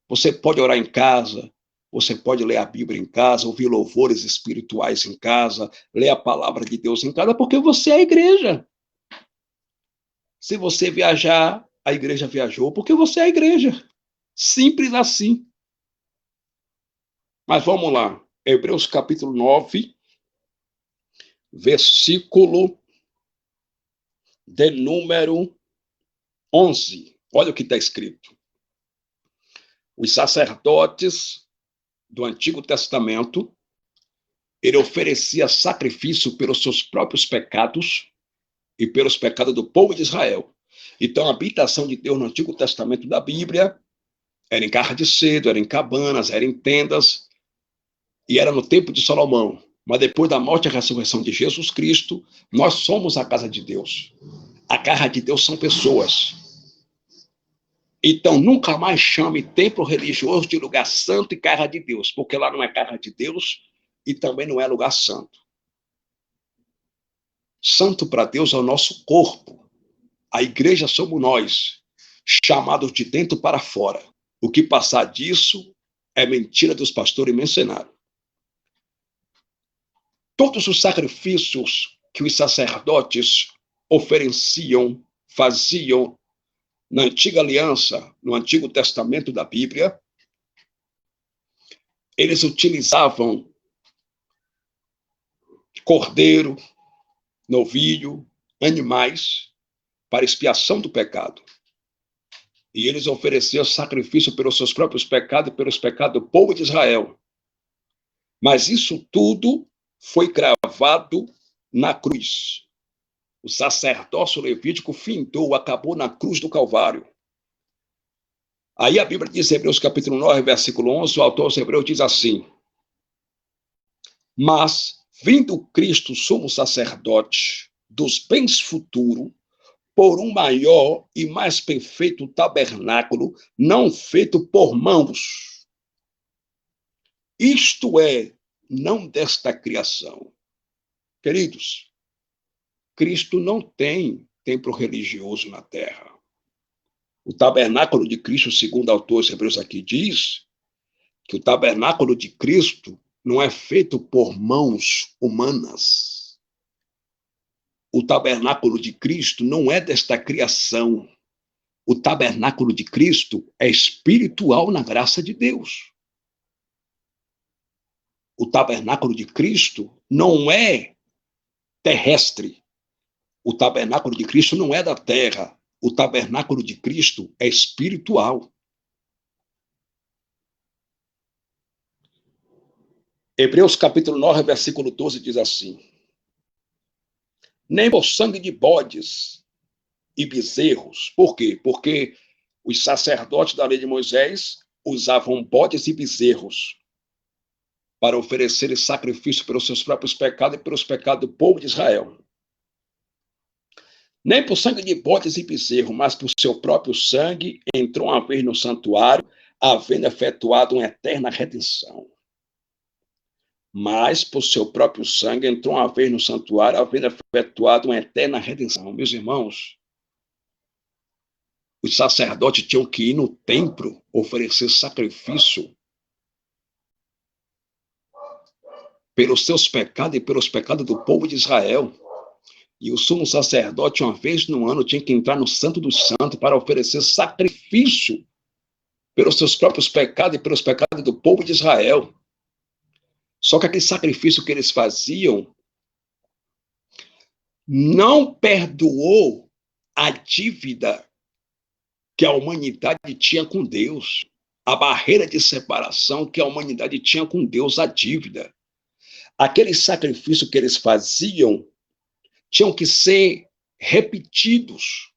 Você pode orar em casa, você pode ler a Bíblia em casa, ouvir louvores espirituais em casa, ler a palavra de Deus em casa, porque você é a igreja. Se você viajar, a igreja viajou, porque você é a igreja. Simples assim. Mas vamos lá. Hebreus capítulo 9, versículo de número 11. Olha o que está escrito. Os sacerdotes do Antigo Testamento, ele oferecia sacrifício pelos seus próprios pecados e pelos pecados do povo de Israel. Então, a habitação de Deus no Antigo Testamento da Bíblia era em carro de cedo, era em cabanas, era em tendas, e era no tempo de Salomão. Mas depois da morte e ressurreição de Jesus Cristo, nós somos a casa de Deus. A casa de Deus são pessoas. Então, nunca mais chame templo religioso de lugar santo e casa de Deus, porque lá não é casa de Deus e também não é lugar santo. Santo para Deus é o nosso corpo. A igreja somos nós, chamados de dentro para fora. O que passar disso é mentira dos pastores mercenários. Todos os sacrifícios que os sacerdotes ofereciam, faziam na antiga aliança, no Antigo Testamento da Bíblia, eles utilizavam cordeiro, novilho, animais para expiação do pecado. E eles ofereciam sacrifício pelos seus próprios pecados e pelos pecados do povo de Israel. Mas isso tudo foi cravado na cruz. O sacerdócio levítico findou, acabou na cruz do Calvário. Aí a Bíblia diz, Hebreus capítulo 9, versículo 11, o autor aos Hebreus diz assim: mas, vindo Cristo sumo sacerdote dos bens futuros, por um maior e mais perfeito tabernáculo, não feito por mãos. Isto é, não desta criação, Queridos, Cristo não tem templo religioso na terra. O tabernáculo de Cristo, segundo o autor dos Hebreus aqui, diz que o tabernáculo de Cristo não é feito por mãos humanas. O tabernáculo de Cristo não é desta criação. O tabernáculo de Cristo é espiritual na graça de Deus. O tabernáculo de Cristo não é terrestre. O tabernáculo de Cristo não é da terra. O tabernáculo de Cristo é espiritual. Hebreus capítulo 9, versículo 12 diz assim: nem por sangue de bodes e bezerros. Por quê? Porque os sacerdotes da lei de Moisés usavam bodes e bezerros para oferecerem sacrifício pelos seus próprios pecados e pelos pecados do povo de Israel. Nem por sangue de bodes e bezerros, mas por seu próprio sangue entrou uma vez no santuário, havendo efetuado uma eterna redenção. Mas por seu próprio sangue entrou uma vez no santuário, havendo efetuado uma eterna redenção. Meus irmãos, os sacerdotes tinham que ir no templo oferecer sacrifício pelos seus pecados e pelos pecados do povo de Israel. E o sumo sacerdote, uma vez no ano, tinha que entrar no Santo dos Santos para oferecer sacrifício pelos seus próprios pecados e pelos pecados do povo de Israel. Só que aquele sacrifício que eles faziam não perdoou a dívida que a humanidade tinha com Deus, a barreira de separação que a humanidade tinha com Deus, a dívida. Aquele sacrifício que eles faziam tinham que ser repetidos.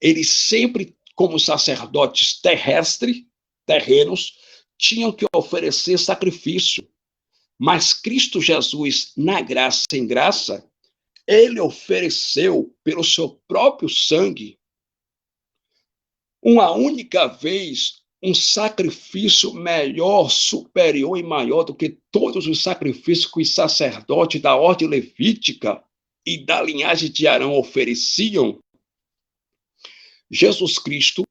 Eles sempre, como sacerdotes terrenos, tinham que oferecer sacrifício. Mas Cristo Jesus, na graça em graça, ele ofereceu pelo seu próprio sangue, uma única vez, um sacrifício melhor, superior e maior do que todos os sacrifícios que os sacerdotes da ordem levítica e da linhagem de Arão ofereciam. Jesus Cristo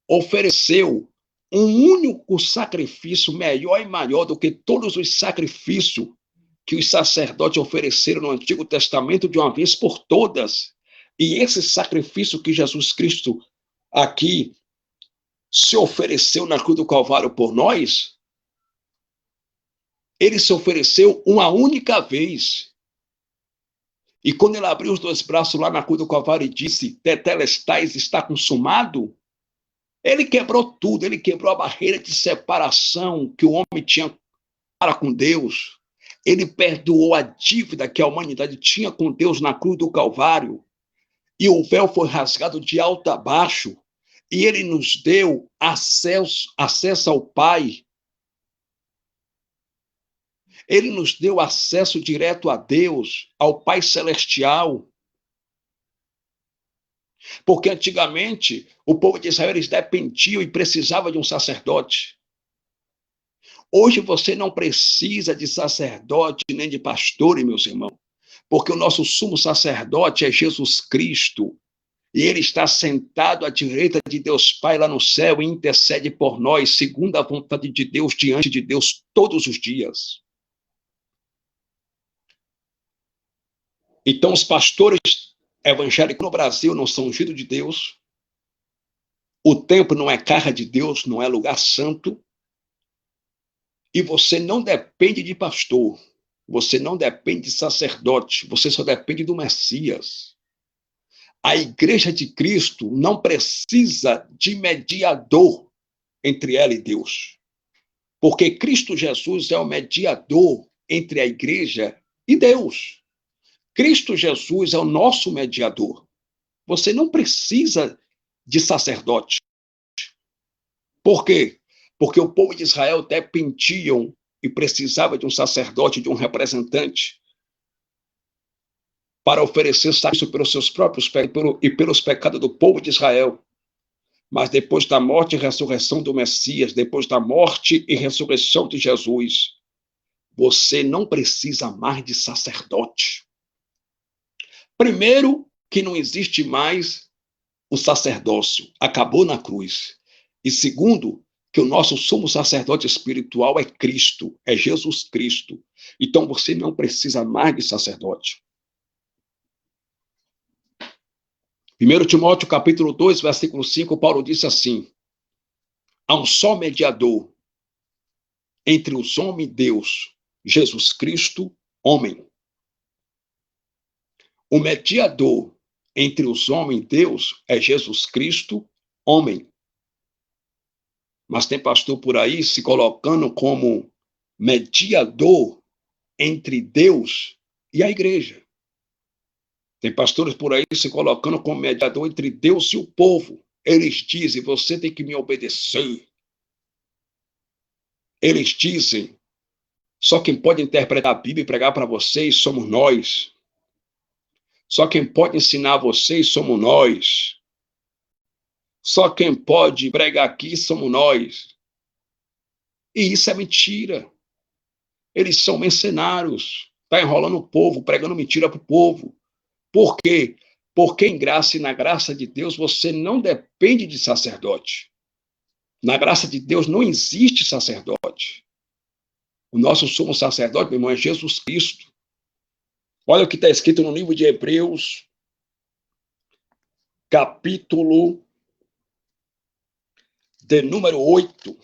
ofereceu um único sacrifício melhor e maior do que todos os sacrifícios que os sacerdotes ofereceram no Antigo Testamento de uma vez por todas. E esse sacrifício que Jesus Cristo aqui se ofereceu na cruz do Calvário por nós, ele se ofereceu uma única vez. E quando ele abriu os dois braços lá na cruz do Calvário e disse, tetelestai, está consumado, ele quebrou tudo, ele quebrou a barreira de separação que o homem tinha para com Deus. Ele perdoou a dívida que a humanidade tinha com Deus na cruz do Calvário. E o véu foi rasgado de alto a baixo. E ele nos deu acesso ao Pai. Ele nos deu acesso direto a Deus, ao Pai Celestial. Porque antigamente o povo de Israel eles dependiam e precisava de um sacerdote. Hoje você não precisa de sacerdote nem de pastor, meus irmãos, porque o nosso sumo sacerdote é Jesus Cristo. E ele está sentado à direita de Deus Pai lá no céu e intercede por nós, segundo a vontade de Deus, diante de Deus todos os dias. Então, os pastores evangélicos no Brasil não são ungidos de Deus. O templo não é casa de Deus, não é lugar santo. E você não depende de pastor. Você não depende de sacerdote. Você só depende do Messias. A igreja de Cristo não precisa de mediador entre ela e Deus. Porque Cristo Jesus é o mediador entre a igreja e Deus. Cristo Jesus é o nosso mediador. Você não precisa de sacerdote. Por quê? Porque o povo de Israel dependiam e precisava de um sacerdote, de um representante, para oferecer sacrifício pelos seus próprios pecados e pelos pecados do povo de Israel. Mas depois da morte e ressurreição do Messias, depois da morte e ressurreição de Jesus, você não precisa mais de sacerdote. Primeiro, que não existe mais o sacerdócio, acabou na cruz. E segundo, que o nosso sumo sacerdote espiritual é Cristo, é Jesus Cristo. Então você não precisa mais de sacerdote. 1 Timóteo capítulo 2, versículo 5, Paulo disse assim: há um só mediador entre os homens e Deus, Jesus Cristo, homem. O mediador entre os homens e Deus é Jesus Cristo, homem. Mas tem pastor por aí se colocando como mediador entre Deus e a igreja. Tem pastores por aí se colocando como mediador entre Deus e o povo. Eles dizem, você tem que me obedecer. Eles dizem, só quem pode interpretar a Bíblia e pregar para vocês somos nós. Só quem pode ensinar a vocês somos nós. Só quem pode pregar aqui somos nós. E isso é mentira. Eles são mercenários. Está enrolando o povo, pregando mentira para o povo. Por quê? Porque em graça e na graça de Deus você não depende de sacerdote. Na graça de Deus não existe sacerdote. O nosso sumo sacerdote, meu irmão, é Jesus Cristo. Olha o que está escrito no livro de Hebreus, capítulo de número 8.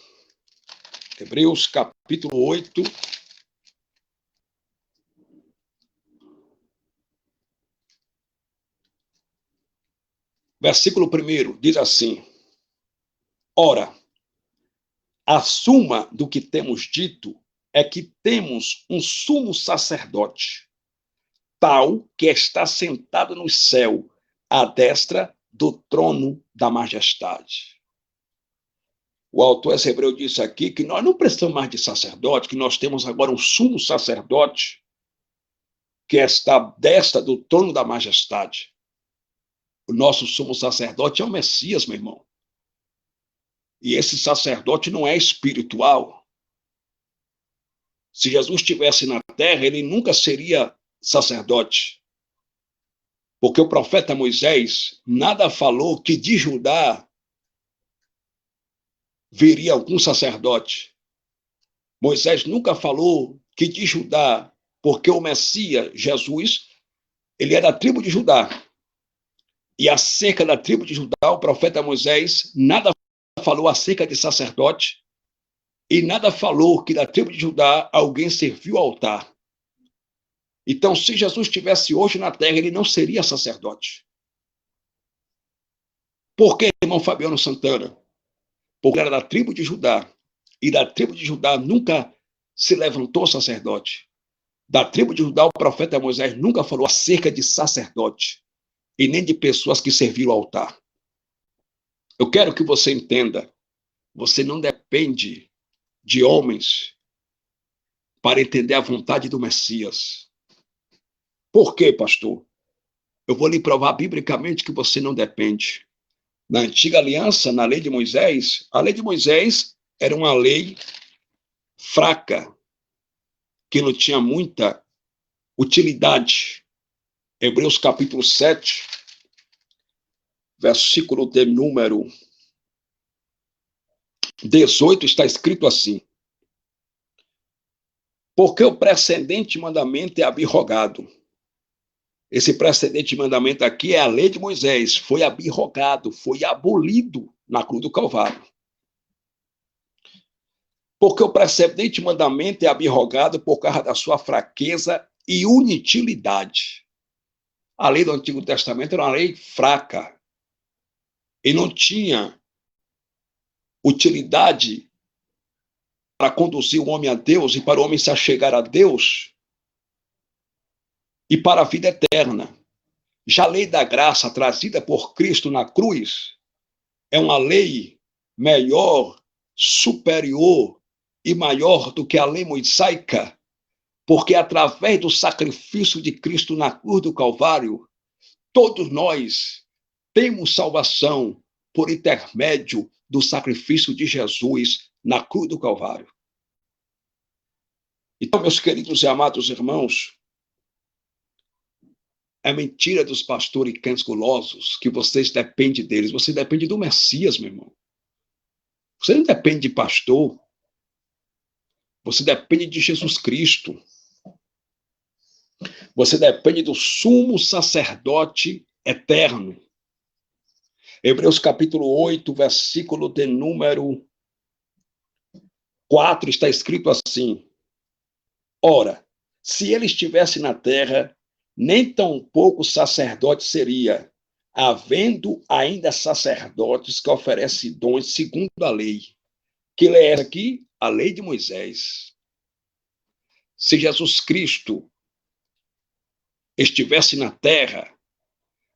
Hebreus, capítulo 8. Versículo 1 diz assim: ora, a suma do que temos dito é que temos um sumo sacerdote, tal que está sentado no céu, à destra do trono da majestade. O autor hebreu disse aqui que nós não precisamos mais de sacerdote, que nós temos agora um sumo sacerdote que está à destra do trono da majestade. O nosso sumo sacerdote é o Messias, meu irmão. E esse sacerdote não é espiritual. Se Jesus estivesse na terra, ele nunca seria sacerdote. Porque o profeta Moisés nada falou que de Judá viria algum sacerdote. Moisés nunca falou que de Judá, porque o Messias, Jesus, ele é da tribo de Judá. E acerca da tribo de Judá, o profeta Moisés nada falou acerca de sacerdote e nada falou que da tribo de Judá alguém serviu ao altar. Então, se Jesus estivesse hoje na terra, ele não seria sacerdote. Por que, irmão Fabiano Santana? Porque era da tribo de Judá. E da tribo de Judá nunca se levantou sacerdote. Da tribo de Judá, o profeta Moisés nunca falou acerca de sacerdote e nem de pessoas que serviram ao altar. Eu quero que você entenda, você não depende de homens para entender a vontade do Messias. Por quê, pastor? Eu vou lhe provar biblicamente que você não depende. Na antiga aliança, na lei de Moisés, a lei de Moisés era uma lei fraca, que não tinha muita utilidade. Hebreus capítulo 7, versículo de número 18, está escrito assim: porque o precedente mandamento é abrogado. Esse precedente mandamento aqui é a lei de Moisés, foi abrogado, foi abolido na cruz do Calvário. Porque o precedente mandamento é abrogado por causa da sua fraqueza e inutilidade. A lei do Antigo Testamento era uma lei fraca e não tinha utilidade para conduzir o homem a Deus e para o homem se achegar a Deus e para a vida eterna. Já a lei da graça trazida por Cristo na cruz é uma lei melhor, superior e maior do que a lei mosaica, porque através do sacrifício de Cristo na cruz do Calvário, todos nós temos salvação por intermédio do sacrifício de Jesus na cruz do Calvário. Então, meus queridos e amados irmãos, É mentira dos pastores e cães gulosos que vocês dependem deles. Você depende do Messias, meu irmão. Você não depende de pastor. Você depende de Jesus Cristo. Você depende do sumo sacerdote eterno. Hebreus capítulo 8, versículo de número 4, está escrito assim: ora, se ele estivesse na terra, nem tão pouco sacerdote seria, havendo ainda sacerdotes que oferecem dons segundo a lei. Que lei é essa aqui? A lei de Moisés. Se Jesus Cristo estivesse na terra,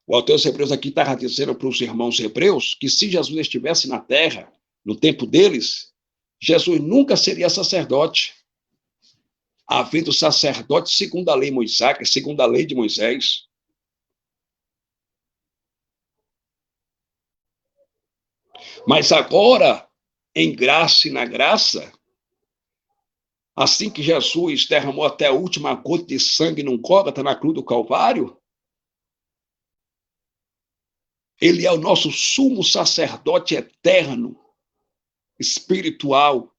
o autor dos Hebreus aqui estava dizendo para os irmãos hebreus que se Jesus estivesse na terra, no tempo deles, Jesus nunca seria sacerdote. Havendo sacerdote segundo a lei mosaica, segundo a lei de Moisés. Mas agora, em graça e na graça, assim que Jesus derramou até a última gota de sangue num Gólgota na cruz do Calvário, ele é o nosso sumo sacerdote eterno, espiritual,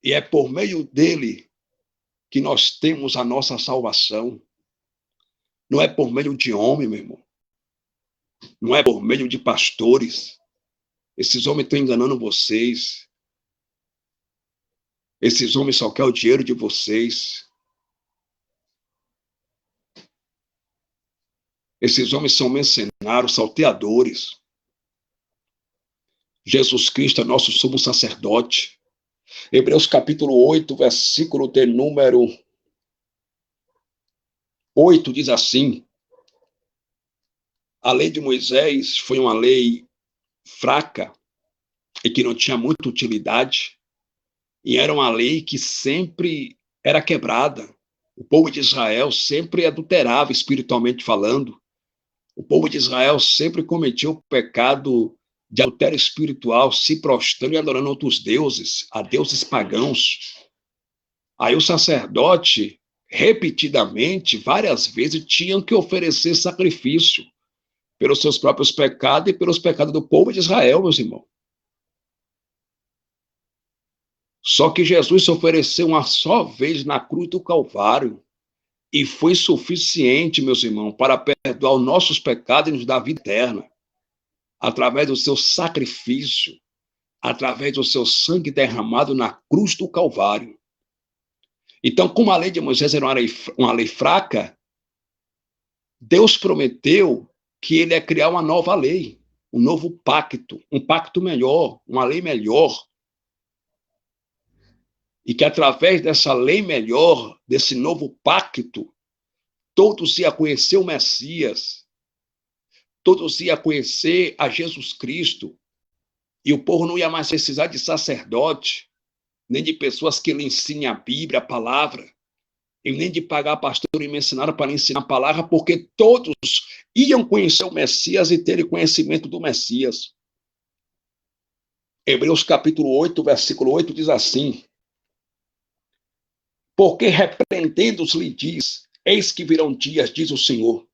e é por meio dele que nós temos a nossa salvação. Não é por meio de homem, meu irmão. Não é por meio de pastores. Esses homens estão enganando vocês. Esses homens só querem o dinheiro de vocês. Esses homens são mercenários, salteadores. Jesus Cristo é nosso sumo sacerdote. Hebreus capítulo 8, versículo de número 8 diz assim: a lei de Moisés foi uma lei fraca e que não tinha muita utilidade, e era uma lei que sempre era quebrada. O povo de Israel sempre adulterava espiritualmente falando. O povo de Israel sempre cometia o pecado de adultério espiritual, se prostrando e adorando outros deuses, a deuses pagãos. Aí o sacerdote, repetidamente, várias vezes, tinham que oferecer sacrifício pelos seus próprios pecados e pelos pecados do povo de Israel, meus irmãos. Só que Jesus se ofereceu uma só vez na cruz do Calvário e foi suficiente, meus irmãos, para perdoar os nossos pecados e nos dar vida eterna, através do seu sacrifício, através do seu sangue derramado na cruz do Calvário. Então, como a lei de Moisés era uma lei fraca, Deus prometeu que ele ia criar uma nova lei, um novo pacto, um pacto melhor, uma lei melhor. E que através dessa lei melhor, desse novo pacto, todos iam conhecer o Messias, todos iam conhecer a Jesus Cristo, e o povo não ia mais precisar de sacerdote, nem de pessoas que lhe ensinem a Bíblia, a palavra, e nem de pagar pastor e mencionário para ensinar a palavra, porque todos iam conhecer o Messias e terem conhecimento do Messias. Hebreus capítulo 8, versículo 8 diz assim: porque repreendendo-os lhe diz, eis que virão dias, diz o Senhor,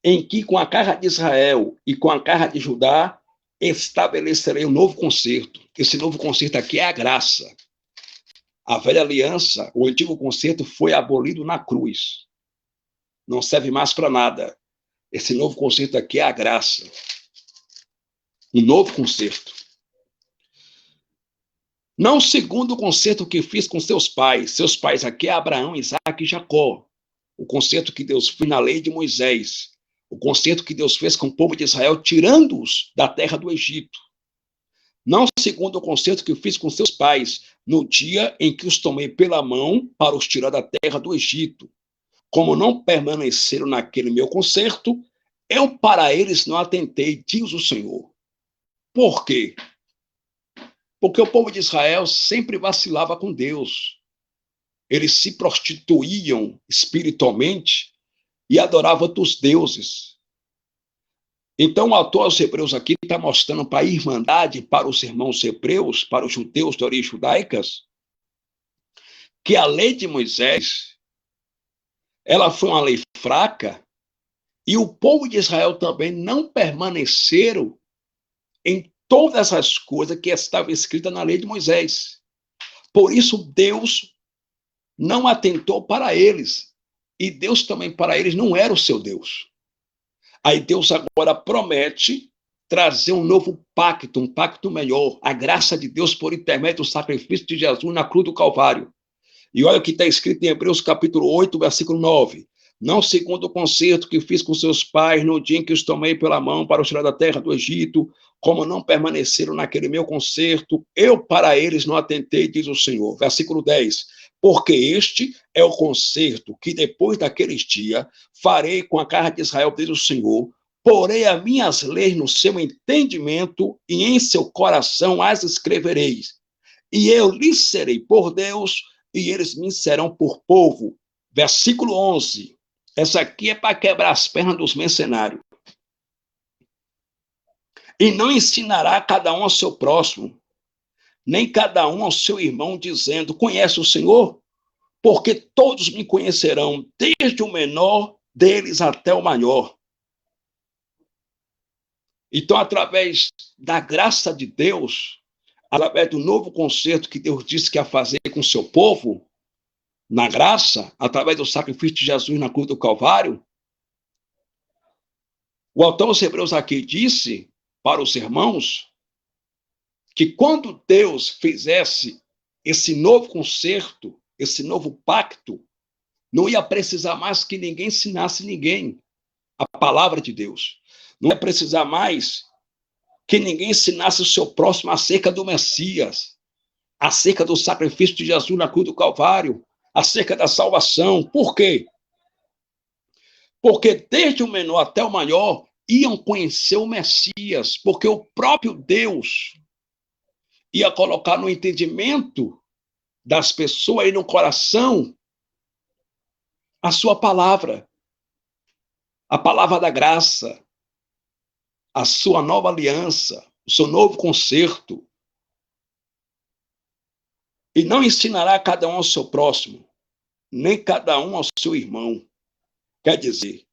em que com a casa de Israel e com a casa de Judá estabelecerei um novo concerto. Esse novo concerto aqui é a graça. A velha aliança, o antigo concerto foi abolido na cruz. Não serve mais para nada. Esse novo concerto aqui é a graça. Um novo concerto. Não segundo o concerto que fiz com seus pais. Seus pais aqui é Abraão, Isaque e Jacó. O concerto que Deus fez na lei de Moisés. O concerto que Deus fez com o povo de Israel, tirando-os da terra do Egito. Não segundo o concerto que fiz com seus pais, no dia em que os tomei pela mão para os tirar da terra do Egito. Como não permaneceram naquele meu concerto, eu para eles não atentei, diz o Senhor. Por quê? Porque o povo de Israel sempre vacilava com Deus. Eles se prostituíam espiritualmente e adoravam outros deuses. Então, o autor aos Hebreus aqui está mostrando para a irmandade, para os irmãos hebreus, para os judeus de origem judaicas, que a lei de Moisés, ela foi uma lei fraca, E o povo de Israel também não permaneceram em todas as coisas que estavam escritas na lei de Moisés. Por isso, Deus não atentou para eles. E Deus também para eles não era o seu Deus. Aí Deus agora promete trazer um novo pacto, um pacto melhor, a graça de Deus por intermédio do sacrifício de Jesus na cruz do Calvário. E olha o que está escrito em Hebreus capítulo 8, versículo 9. Não segundo o concerto que fiz com seus pais no dia em que os tomei pela mão para os tirar da terra do Egito, como não permaneceram naquele meu concerto, eu para eles não atentei, diz o Senhor. Versículo 10. Porque este é o concerto que depois daqueles dias farei com a casa de Israel, diz o Senhor, porei as minhas leis no seu entendimento e em seu coração as escrevereis. E eu lhes serei por Deus e eles me serão por povo. Versículo 11. Essa aqui é para quebrar as pernas dos mercenários. E não ensinará cada um ao seu próximo, nem cada um ao seu irmão, dizendo, conhece o Senhor? Porque todos me conhecerão, desde o menor deles até o maior. Então, através da graça de Deus, através do novo concerto que Deus disse que ia fazer com o seu povo, na graça, através do sacrifício de Jesus na cruz do Calvário, o autor aos Hebreus aqui disse para os irmãos que quando Deus fizesse esse novo concerto, esse novo pacto, não ia precisar mais que ninguém ensinasse ninguém a palavra de Deus. Não ia precisar mais que ninguém ensinasse o seu próximo acerca do Messias, acerca do sacrifício de Jesus na cruz do Calvário, acerca da salvação. Por quê? Porque desde o menor até o maior iam conhecer o Messias, porque o próprio Deus ia colocar no entendimento das pessoas e no coração a sua palavra, a palavra da graça, a sua nova aliança, o seu novo concerto. E não ensinará cada um ao seu próximo, nem cada um ao seu irmão. Quer dizer,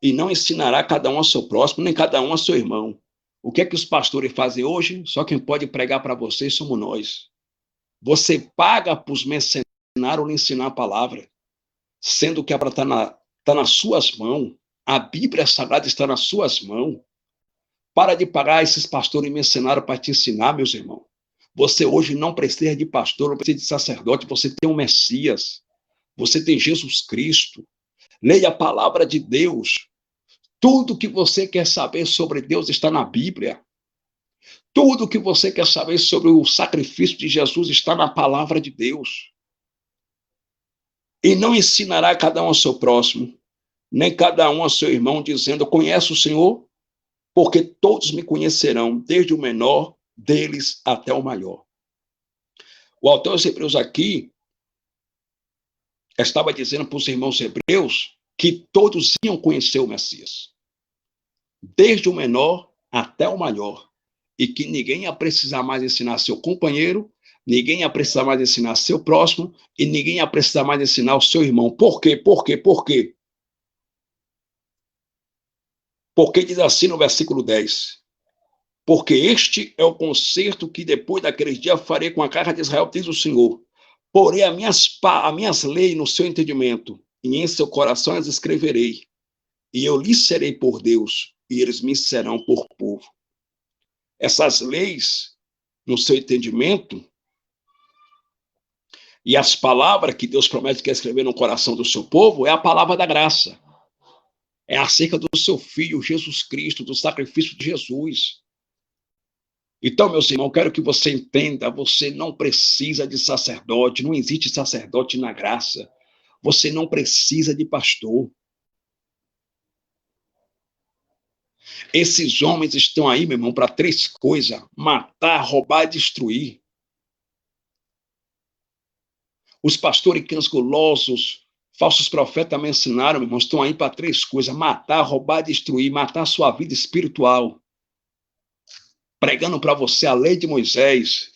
e não ensinará cada um ao seu próximo, nem cada um ao seu irmão. O que é que os pastores fazem hoje? Só quem pode pregar para vocês somos nós. Você paga para os mercenários lhe ensinar a palavra, sendo que a palavra está nas suas mãos. A Bíblia Sagrada está nas suas mãos. Para de pagar esses pastores mercenários para te ensinar, meus irmãos. Você hoje não precisa de pastor, não precisa de sacerdote, você tem um Messias. Você tem Jesus Cristo. Leia a palavra de Deus. Tudo que você quer saber sobre Deus está na Bíblia. Tudo que você quer saber sobre o sacrifício de Jesus está na palavra de Deus. E não ensinará cada um ao seu próximo, nem cada um ao seu irmão, dizendo, conhece o Senhor? Porque todos me conhecerão, desde o menor deles até o maior. O autor dos Hebreus aqui estava dizendo para os irmãos hebreus que todos iam conhecer o Messias, desde o menor até o maior, e que ninguém ia precisar mais ensinar seu companheiro, ninguém ia precisar mais ensinar seu próximo, e ninguém ia precisar mais ensinar o seu irmão. Por quê? Por quê? Por quê? Porque diz assim no versículo 10, porque este é o concerto que depois daqueles dias farei com a casa de Israel, diz o Senhor. Porém, as minhas leis no seu entendimento, e em seu coração as escreverei. E eu lhes serei por Deus, e eles me serão por povo. Essas leis, no seu entendimento, e as palavras que Deus promete que escrever no coração do seu povo, é a palavra da graça. É acerca do seu Filho, Jesus Cristo, do sacrifício de Jesus. Então, meus irmãos, quero que você entenda, você não precisa de sacerdote, não existe sacerdote na graça. Você não precisa de pastor. Esses homens estão aí, meu irmão, para três coisas: matar, roubar e destruir. Os pastores gulosos, falsos profetas também ensinaram, meu irmão, estão aí para três coisas: matar, roubar e destruir, matar a sua vida espiritual. Pregando para você a lei de Moisés,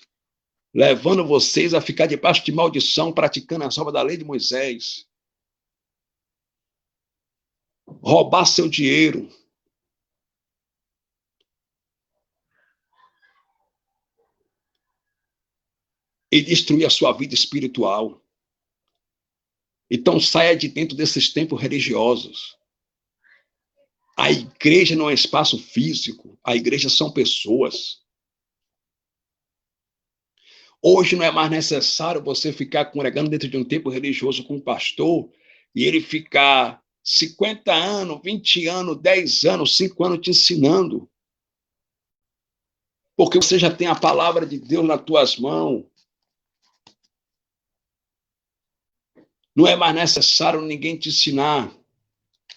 levando vocês a ficar debaixo de maldição, praticando as obras da lei de Moisés. roubar seu dinheiro, e destruir a sua vida espiritual. Então saia de dentro desses templos religiosos. A igreja não é espaço físico, a igreja são pessoas. Hoje não é mais necessário você ficar congregando dentro de um templo religioso com um pastor e ele ficar 50 anos, 20 anos, 10 anos, 5 anos te ensinando. Porque você já tem a palavra de Deus nas tuas mãos. Não é mais necessário ninguém te ensinar.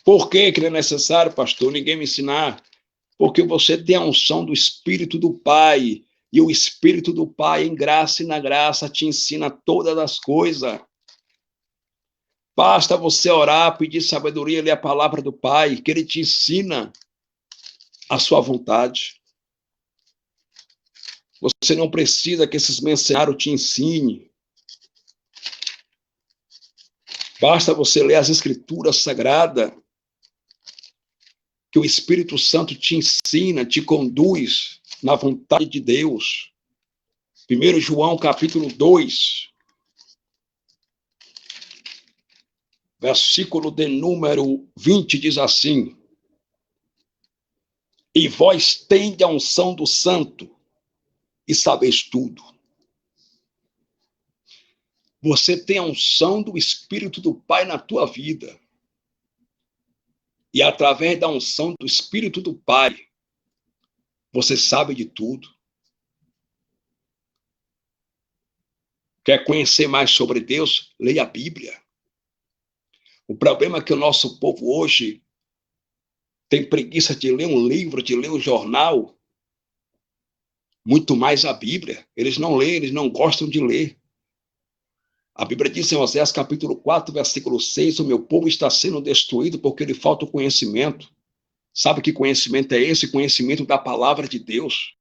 Por que não é necessário, pastor, ninguém me ensinar? Porque você tem a unção do Espírito do Pai. E o Espírito do Pai, em graça e na graça, te ensina todas as coisas. Basta você orar, pedir sabedoria, ler a palavra do Pai, que Ele te ensina a sua vontade. Você não precisa que esses mensanários te ensinem. Basta você ler as Escrituras Sagradas, que o Espírito Santo te ensina, te conduz na vontade de Deus. 1 João, capítulo 2, versículo de número 20, diz assim: e vós tende a unção do Santo, e sabeis tudo. Você tem a unção do Espírito do Pai na tua vida. E através da unção do Espírito do Pai, você sabe de tudo. Quer conhecer mais sobre Deus? Leia a Bíblia. O problema é que o nosso povo hoje tem preguiça de ler um livro, de ler um jornal, muito mais a Bíblia. Eles não leem, eles não gostam de ler. A Bíblia diz em Oséias capítulo 4, versículo 6, o meu povo está sendo destruído porque lhe falta o conhecimento. Sabe que conhecimento é esse? Conhecimento da palavra de Deus.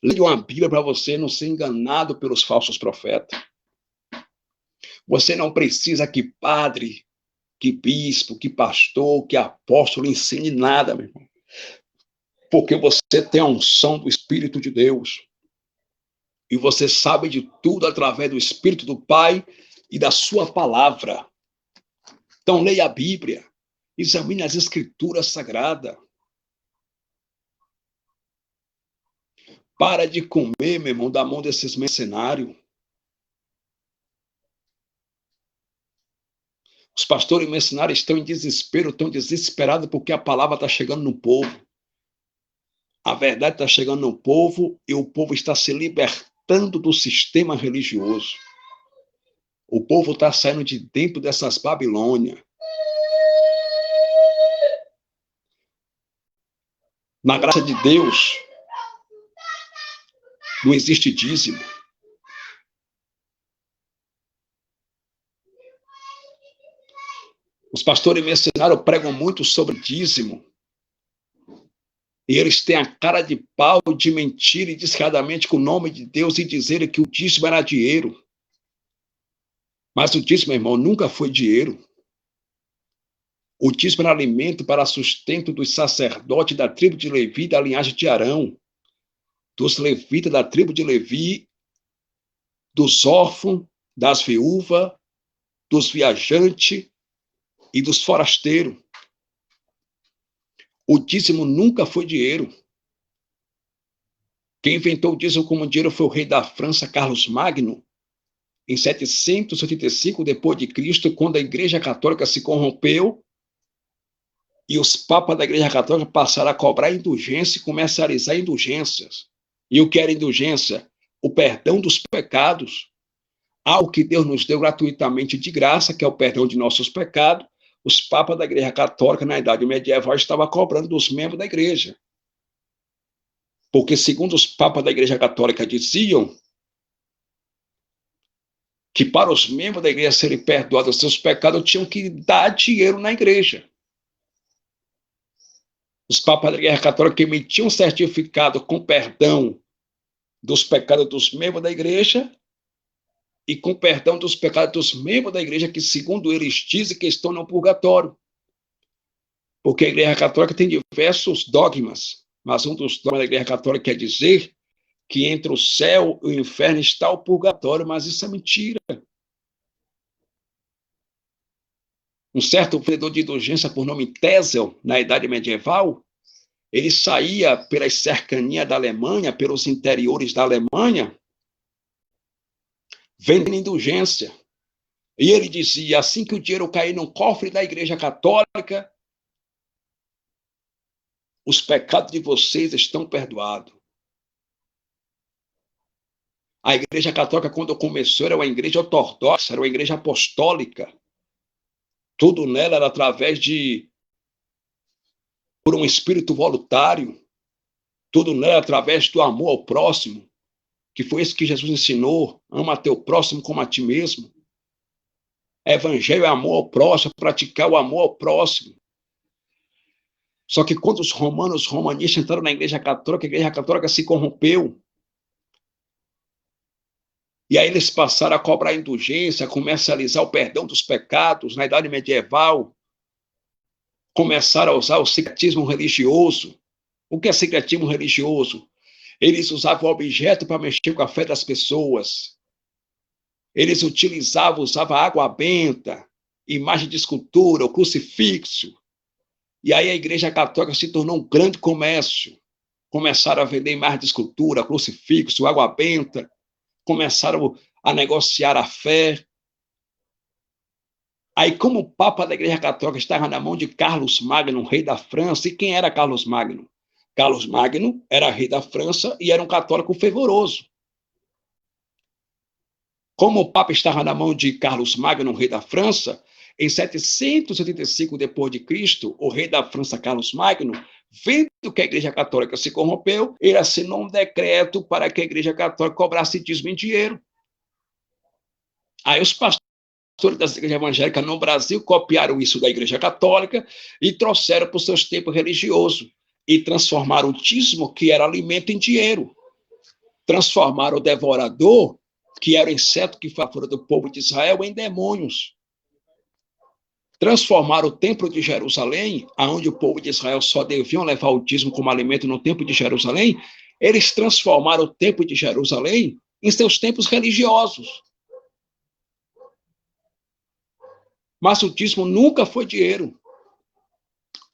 Leia uma Bíblia para você não ser enganado pelos falsos profetas. Você não precisa que padre, que bispo, que pastor, que apóstolo ensine nada, meu irmão. Porque você tem a unção do Espírito de Deus. E você sabe de tudo através do Espírito do Pai e da sua palavra. Então leia a Bíblia, examine as Escrituras Sagradas. Para de comer, meu irmão, da mão desses mercenários. Os pastores e mercenários estão em desespero, estão desesperados porque a palavra está chegando no povo. A verdade está chegando no povo e o povo está se libertando do sistema religioso. O povo está saindo de dentro dessas Babilônias. Na graça de Deus, não existe dízimo. Os pastores mercenários pregam muito sobre dízimo. E eles têm a cara de pau de mentir descaradamente com o nome de Deus e dizerem que o dízimo era dinheiro. Mas o dízimo, irmão, nunca foi dinheiro. O dízimo era alimento para sustento dos sacerdotes da tribo de Levi, da linhagem de Arão, dos levitas da tribo de Levi, dos órfãos, das viúvas, dos viajantes e dos forasteiros. O dízimo nunca foi dinheiro. Quem inventou o dízimo como dinheiro foi o rei da França, Carlos Magno, em 785 depois de Cristo, quando a Igreja Católica se corrompeu e os papas da Igreja Católica passaram a cobrar indulgência e comercializar indulgências. E o que era indulgência? O perdão dos pecados. Algo que Deus nos deu gratuitamente de graça, que é o perdão de nossos pecados. Os papas da Igreja Católica, na Idade Medieval, estavam cobrando dos membros da Igreja. Porque, segundo os papas da Igreja Católica diziam, que para os membros da Igreja serem perdoados os seus pecados, tinham que dar dinheiro na Igreja. Os papas da Igreja Católica emitiam um certificado com perdão dos pecados dos membros da Igreja e com perdão dos pecados dos membros da Igreja que, segundo eles, dizem que estão no purgatório. Porque a Igreja Católica tem diversos dogmas, mas um dos dogmas da Igreja Católica quer dizer que entre o céu e o inferno está o purgatório, mas isso é mentira. Um certo vendedor de indulgência por nome Tesel, na Idade Medieval, ele saía pelas cercanias da Alemanha, pelos interiores da Alemanha, vendendo indulgência. E ele dizia, assim que o dinheiro cair no cofre da Igreja Católica, os pecados de vocês estão perdoados. A Igreja Católica, quando começou, era uma igreja ortodoxa, era uma igreja apostólica. Tudo nela era através por um espírito voluntário. Tudo nela era através do amor ao próximo, que foi isso que Jesus ensinou. Ama teu próximo como a ti mesmo. Evangelho é amor ao próximo, praticar o amor ao próximo. Só que quando os romanistas entraram na Igreja Católica, a Igreja Católica se corrompeu. E aí eles passaram a cobrar indulgência, a comercializar o perdão dos pecados na Idade Medieval. Começaram a usar o secretismo religioso. O que é secretismo religioso? Eles usavam o objeto para mexer com a fé das pessoas. Eles usavam água benta, imagem de escultura, o crucifixo. E aí a Igreja Católica se tornou um grande comércio. Começaram a vender imagem de escultura, crucifixo, água benta. Começaram a negociar a fé. Aí, como o Papa da Igreja Católica estava na mão de Carlos Magno, rei da França, e quem era Carlos Magno? Carlos Magno era rei da França e era um católico fervoroso. Como o Papa estava na mão de Carlos Magno, rei da França, em 785 depois de Cristo, o rei da França, Carlos Magno, vendo que a Igreja Católica se corrompeu, ele assinou um decreto para que a Igreja Católica cobrasse dízimo em dinheiro. Aí os pastores das igrejas evangélicas no Brasil copiaram isso da Igreja Católica e trouxeram para os seus tempos religiosos e transformaram o dízimo, que era alimento, em dinheiro. Transformaram o devorador, que era o inseto que foi fora do povo de Israel, em demônios. Transformaram o templo de Jerusalém, onde o povo de Israel só deviam levar o dízimo como alimento no templo de Jerusalém, eles transformaram o templo de Jerusalém em seus templos religiosos. Mas o dízimo nunca foi dinheiro.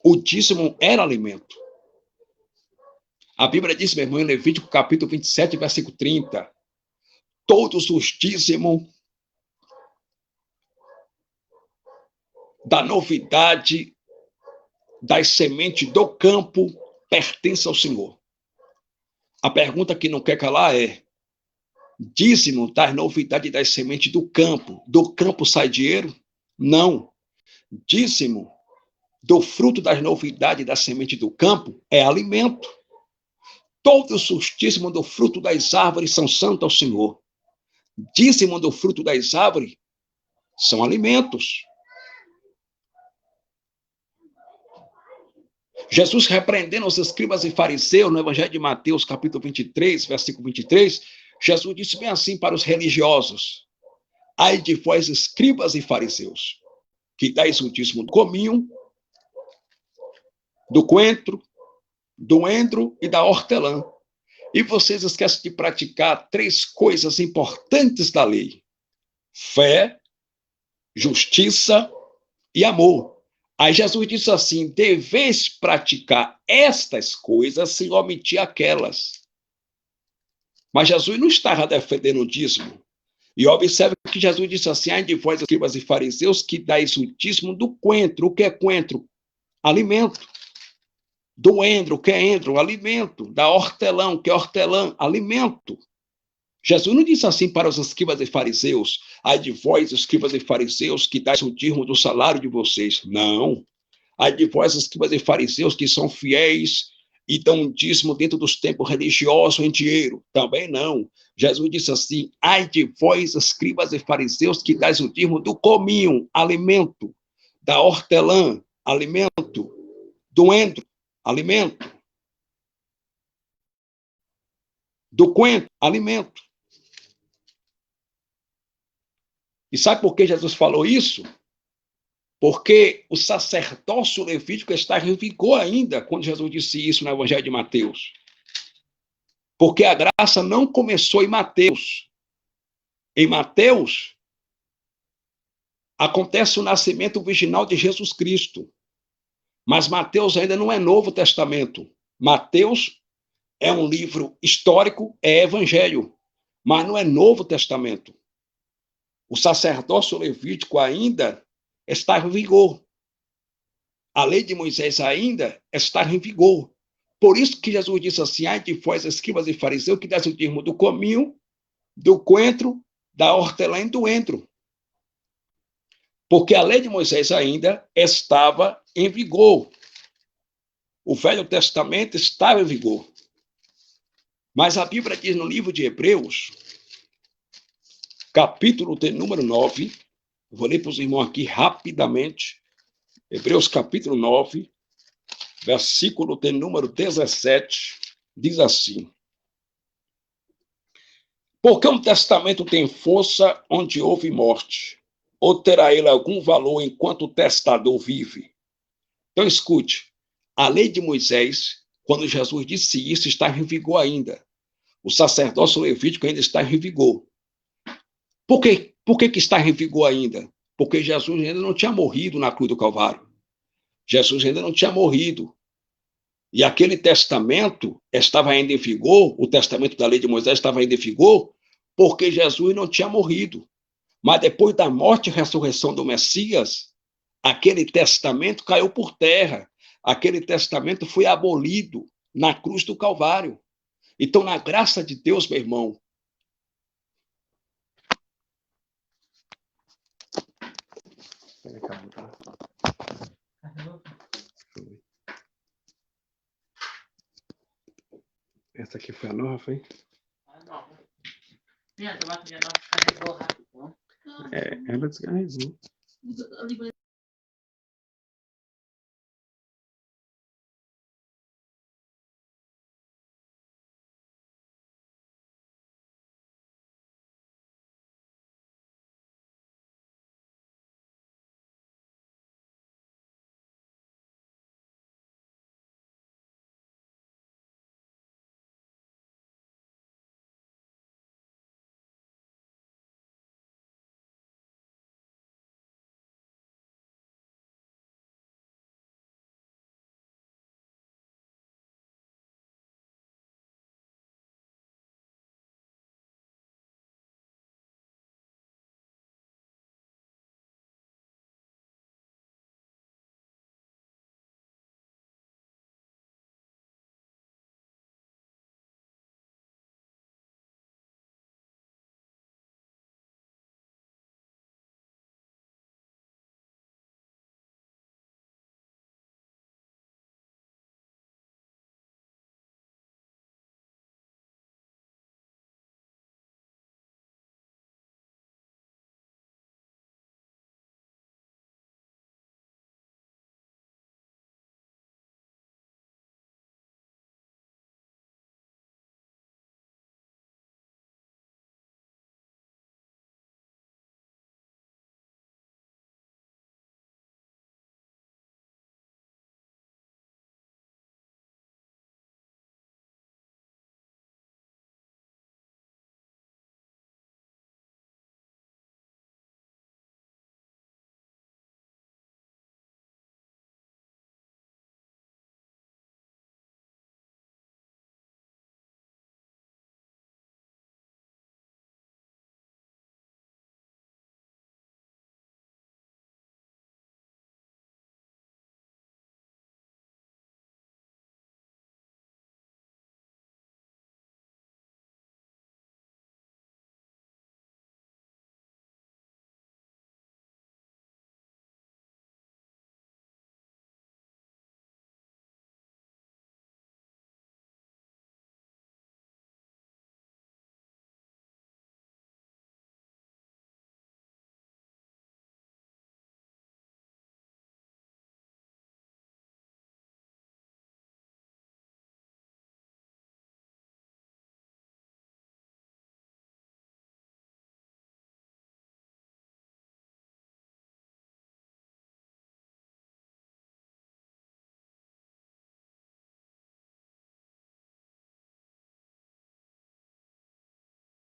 O dízimo era alimento. A Bíblia diz, meu irmão, em Levítico capítulo 27, versículo 30, todos os dízimos da novidade das sementes do campo pertence ao Senhor. A pergunta que não quer calar é, dízimo das novidades das sementes do campo sai dinheiro? Não. Dízimo do fruto das novidades da semente do campo é alimento. Todos os dízimos do fruto das árvores são santos ao Senhor. Dízimo do fruto das árvores são alimentos. Jesus repreendendo os escribas e fariseus no Evangelho de Mateus, capítulo 23, versículo 23, Jesus disse bem assim para os religiosos, ai de vós, escribas e fariseus, que dais o dízimo do cominho, do coentro, do endro e da hortelã. E vocês esquecem de praticar 3 coisas importantes da lei: fé, justiça e amor. Aí Jesus disse assim, deveis praticar estas coisas sem omitir aquelas. Mas Jesus não estava defendendo o dízimo. E observe que Jesus disse assim, ai de vós, escribas e fariseus, que dais o dízimo do coentro. O que é coentro? Alimento. Do endro, o que é endro? Alimento. Da hortelã, o que é hortelã? Alimento. Jesus não disse assim para os escribas e fariseus, ai de vós, escribas e fariseus, que dais o dízimo do salário de vocês. Não. Ai de vós, escribas e fariseus, que são fiéis e dão um dízimo dentro dos templos religiosos em dinheiro. Também não. Jesus disse assim, ai de vós, escribas e fariseus, que dais o dízimo do cominho, alimento, da hortelã, alimento, do endro, alimento, do coentro, alimento. E sabe por que Jesus falou isso? Porque o sacerdócio levítico está em vigor ainda, quando Jesus disse isso no Evangelho de Mateus. Porque a graça não começou em Mateus. Em Mateus, acontece o nascimento virginal de Jesus Cristo. Mas Mateus ainda não é Novo Testamento. Mateus é um livro histórico, é Evangelho, mas não é Novo Testamento. O sacerdócio levítico ainda está em vigor. A lei de Moisés ainda está em vigor. Por isso que Jesus disse assim: ai de vós, escribas e fariseus, que dás o dízimo do cominho, do coentro, da hortelã e do endro. Porque a lei de Moisés ainda estava em vigor. O Velho Testamento estava em vigor. Mas a Bíblia diz no livro de Hebreus, capítulo de número 9, vou ler para os irmãos aqui rapidamente. Hebreus capítulo 9, versículo de número 17, diz assim: porque um testamento tem força onde houve morte, ou terá ele algum valor enquanto o testador vive? Então, escute, a lei de Moisés, quando Jesus disse isso, está em vigor ainda. O sacerdócio levítico ainda está em vigor. Por quê? Por que está em vigor ainda? Porque Jesus ainda não tinha morrido na cruz do Calvário. Jesus ainda não tinha morrido. E aquele testamento estava ainda em vigor, o testamento da lei de Moisés estava ainda em vigor, porque Jesus não tinha morrido. Mas depois da morte e ressurreição do Messias, aquele testamento caiu por terra. Aquele testamento foi abolido na cruz do Calvário. Então, na graça de Deus, meu irmão, essa aqui foi a nova, foi? A nova. Minha tomate já não carregou rápido. É, ela descarregou.